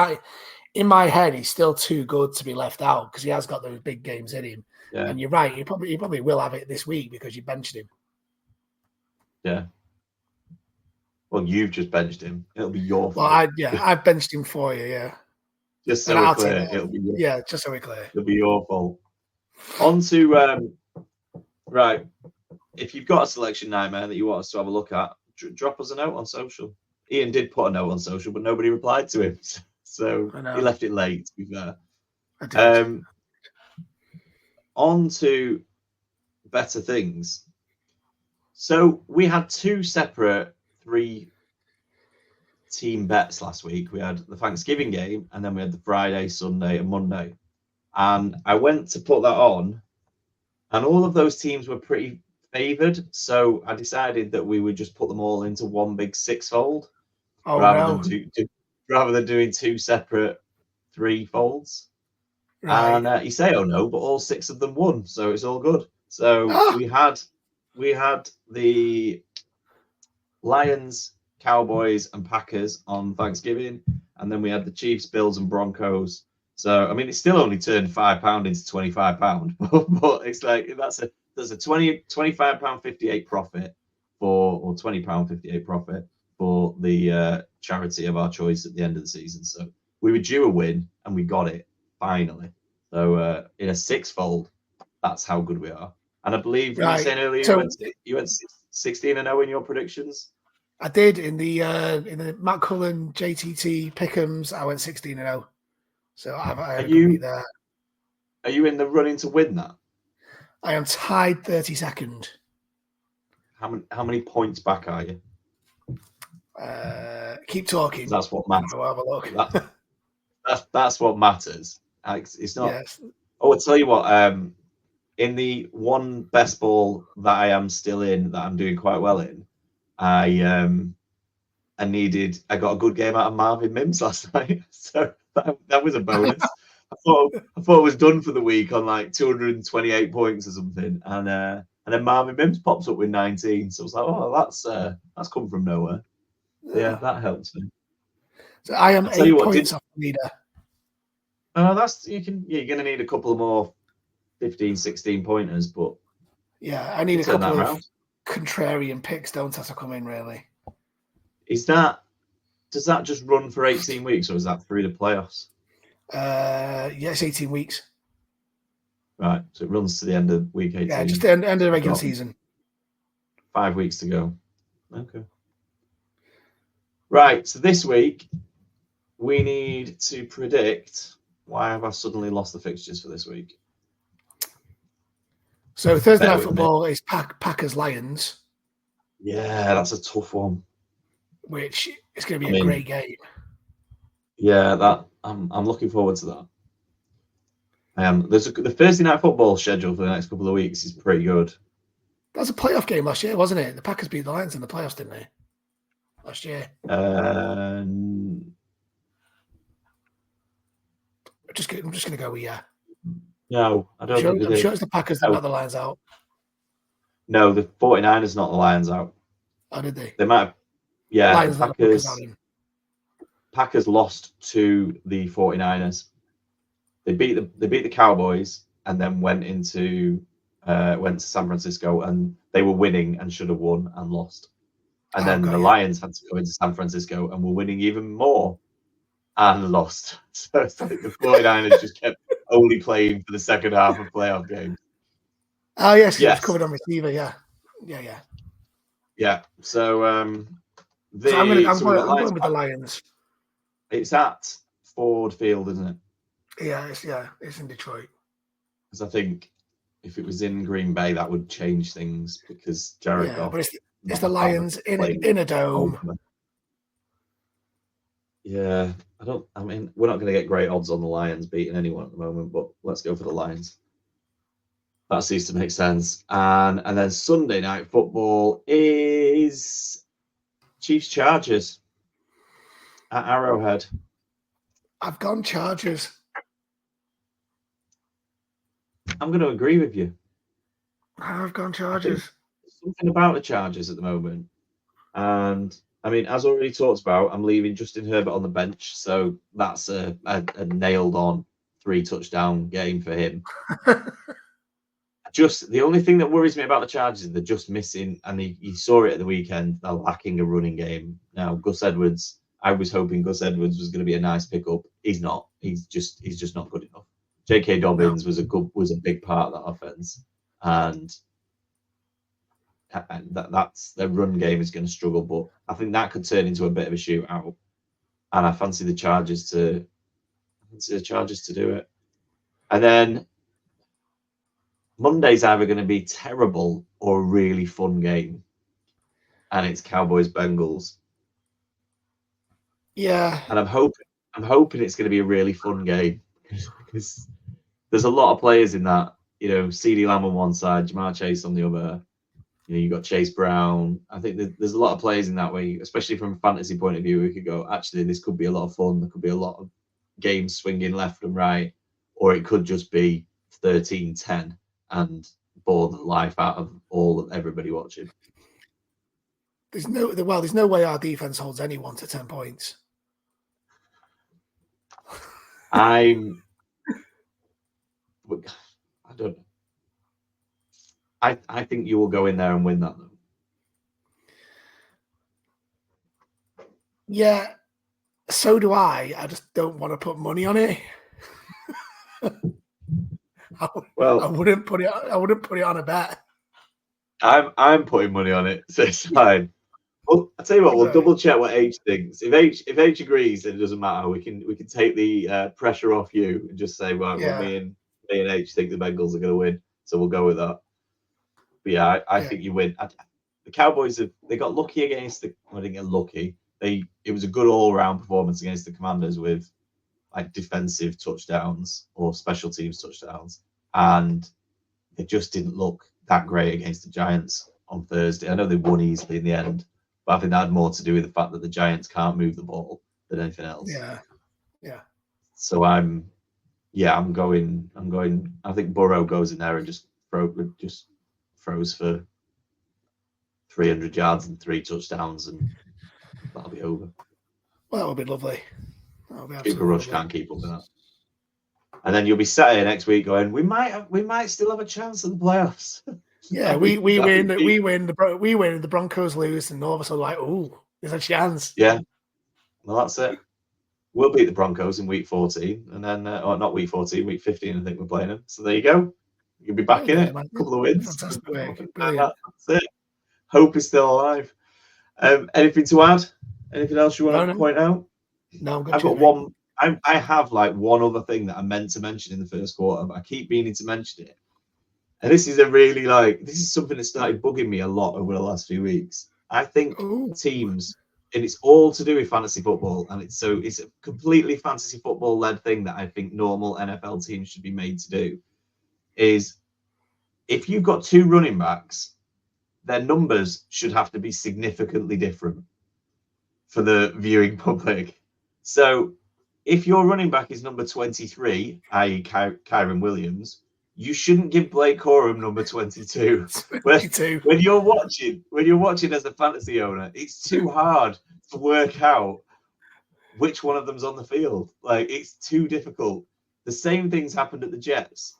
in my head, he's still too good to be left out because he has got those big games in him. Yeah. And you're right, he probably will have it this week because you benched him. Yeah. Well, you've just benched him. It'll be your fault. Well, I've benched him for you, yeah. Just so we're clear. Just so we're clear. It'll be your fault. On to, right, if you've got a selection nightmare that you want us to have a look at, drop us a note on social. Ian did put a note on social, but nobody replied to him. So he left it late, to be fair. On to better things. So we had 2 separate 3-team bets last week. We had the Thanksgiving game, and then we had the Friday, Sunday, and Monday. And I went to put that on, and all of those teams were pretty favoured. So I decided that we would just put them all into one big 6-fold rather than doing 2 separate 3-folds. Right. And you say, oh no, but all 6 of them won, so it's all good. So we had the Lions, Cowboys, and Packers on Thanksgiving, and then we had the Chiefs, Bills, and Broncos. So I mean, it's still only turned £5 into £25, but it's like there's a £25.58 profit or £20.58 profit for the charity of our choice at the end of the season. So we were due a win, and we got it finally. So in a 6-fold, that's how good we are. And I believe you were saying earlier you went 16-0 in your predictions. I did in the Matt Cullen JTT Pick'ems. I went 16-0, so I had a good week there. Are you in the running to win that? I am tied 32nd. How many points back are you? Keep talking. That's what matters. I'll have a look. That's what matters. It's not. Yes. Oh, I'll tell you what. In the one best ball that I am still in, that I'm doing quite well in, I got a good game out of Marvin Mims last night, so that was a bonus. I thought it was done for the week on like 228 points or something, and then Marvin Mims pops up with 19. So I was like, oh, that's come from nowhere. Yeah, that helps me. So I am 8 points off the leader. You're going to need a couple more 15, 16 pointers, but yeah, I need a couple of contrarian picks, don't have to come in really. Does that just run for 18 weeks, or is that through the playoffs? Yes, 18 weeks. Right, so it runs to the end of week 18. Yeah, just the end of the regular season. 5 weeks to go. Okay. Right, so this week we need to predict. Why have I suddenly lost the fixtures for this week? So Thursday Night Football is Packers Lions. Yeah, that's a tough one. Which is going to be a great game. Yeah, I'm looking forward to that. The Thursday Night Football schedule for the next couple of weeks is pretty good. That was a playoff game last year, wasn't it? The Packers beat the Lions in the playoffs, didn't they? Last year. I'm just going to go with yeah. No, I don't think I'm sure it's the Packers that got the Lions out. No, the 49ers not the Lions out. Oh, did they? They might have. Yeah, Lions the Packers lost to the 49ers. They beat the Cowboys and then went to San Francisco, and they were winning and should have won and lost. And then the Lions had to go into San Francisco and were winning even more and lost. So it's like the 49ers just kept only playing for the second half of playoff games. Oh, yes. It was covered on receiver, yeah. Yeah. So I'm going with the Lions. It's at Ford Field, isn't it? Yeah, it's in Detroit. Because I think if it was in Green Bay, that would change things because Jared Goff. But it's the Lions in a dome. Yeah, we're not going to get great odds on the Lions beating anyone at the moment, but let's go for the Lions. That seems to make sense. And then Sunday Night Football is Chiefs Chargers at Arrowhead. I've gone Chargers. I'm going to agree with you. I've gone Chargers. Something about the Chargers at the moment. And as already talked about, I'm leaving Justin Herbert on the bench. So that's a nailed on 3-touchdown game for him. Just the only thing that worries me about the Chargers is they're just missing, and you saw it at the weekend, they're lacking a running game. Now, Gus Edwards, I was hoping Gus Edwards was going to be a nice pickup. He's not. He's just not good enough. J.K. Dobbins was a big part of that offense, and that's their run game is going to struggle. But I think that could turn into a bit of a shootout, and I fancy the Chargers to do it. And then Monday's either going to be terrible or a really fun game, and it's Cowboys-Bengals. Yeah, and I'm hoping it's going to be a really fun game because there's a lot of players in that. CeeDee Lamb on one side, Jamar Chase on the other. You've got Chase Brown. I think there's a lot of players in that way, especially from a fantasy point of view. We could go, actually, this could be a lot of fun. There could be a lot of games swinging left and right, or it could just be 13-10 and bore the life out of everybody watching. There's no way our defense holds anyone to 10 points. I don't know. I think you will go in there and win that though. Yeah, so do I. I just don't want to put money on it. I wouldn't put it on a bet. I'm putting money on it, so it's fine. Well, I tell you what, we'll double check what H thinks. If H agrees, then it doesn't matter. We can take the pressure off you and just say, well, me and H think the Bengals are going to win, so we'll go with that. But yeah, I think you win. The Cowboys they got lucky against the. Well, they didn't get lucky. It was a good all-round performance against the Commanders with like defensive touchdowns or special teams touchdowns, and they just didn't look that great against the Giants on Thursday. I know they won easily in the end, but I think that had more to do with the fact that the Giants can't move the ball than anything else. Yeah. So I'm going. I think Burrow goes in there and just throws for 300 yards and 3 touchdowns, and that'll be over. Well, that would be lovely. Cooper Rush can't keep up with that. And then you'll be sat here next week going, we might still have a chance at the playoffs. Yeah, we win. The Broncos lose, and all of a sudden, like, oh, there's a chance. Yeah, well, that's it. We'll beat the Broncos in week 14, and then, or not week 14, week 15, I think we're playing them. So there you go. You'll be back in it. A couple of wins. Fantastic work. That's it. Hope is still alive. Anything to add? Anything else you want to point out? No, I've got one. I have like one other thing that I meant to mention in the first quarter, but I keep meaning to mention it. And this is this is something that started bugging me a lot over the last few weeks. I think teams, and it's all to do with fantasy football, and it's a completely fantasy football led thing that I think normal NFL teams should be made to do, is if you've got 2 running backs, their numbers should have to be significantly different for the viewing public. So if your running back is number 23, i.e. Kyron Williams, you shouldn't give Blake Corum number 22. When you're watching as a fantasy owner, it's too hard to work out which one of them's on the field. Like, it's too difficult. The same things happened at the Jets.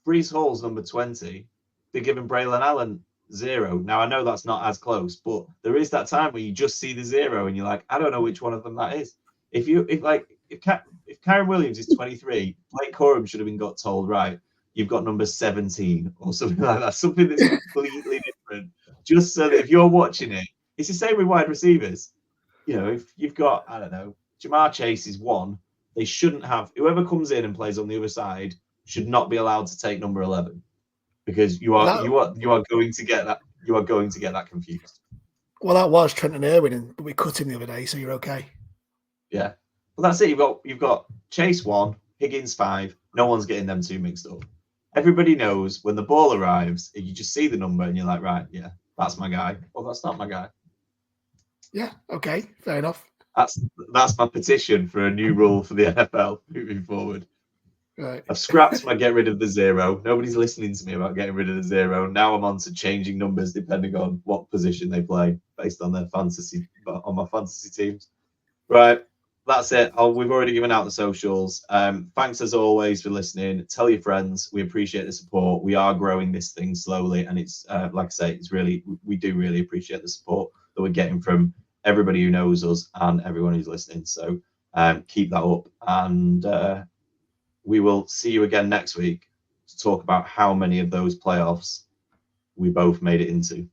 Breece Hall's number 20. They're giving Braylon Allen 0. Now, I know that's not as close, but there is that time where you just see the 0 and you're like, I don't know which one of them that is. If Kyron Williams is 23, Blake Corum should have been got told, right, you've got number 17 or something like that, something that's completely different. Just so that if you're watching it, it's the same with wide receivers. You know, if you've got, I don't know, Jamar Chase is 1, they shouldn't have, whoever comes in and plays on the other side should not be allowed to take number 11, because you are going to get that. You are going to get that confused. Well, that was Trenton Irwin, but we cut him the other day, so you're okay. Yeah, well, that's it. You've got Chase 1, Higgins 5. No one's getting them 2 mixed up. Everybody knows when the ball arrives, you just see the number and you're like, right, yeah, that's my guy. Well, that's not my guy. Yeah, okay, fair enough. That's my petition for a new rule for the NFL moving forward. Right. I've scrapped my get rid of the 0. Nobody's listening to me about getting rid of the 0. Now I'm on to changing numbers depending on what position they play based on their on my fantasy teams. Right. That's it. We've already given out the socials. Thanks as always for listening. Tell your friends. We appreciate the support. We are growing this thing slowly, and it's like I say, we do really appreciate the support that we're getting from everybody who knows us and everyone who's listening. So keep that up, and we will see you again next week to talk about how many of those playoffs we both made it into.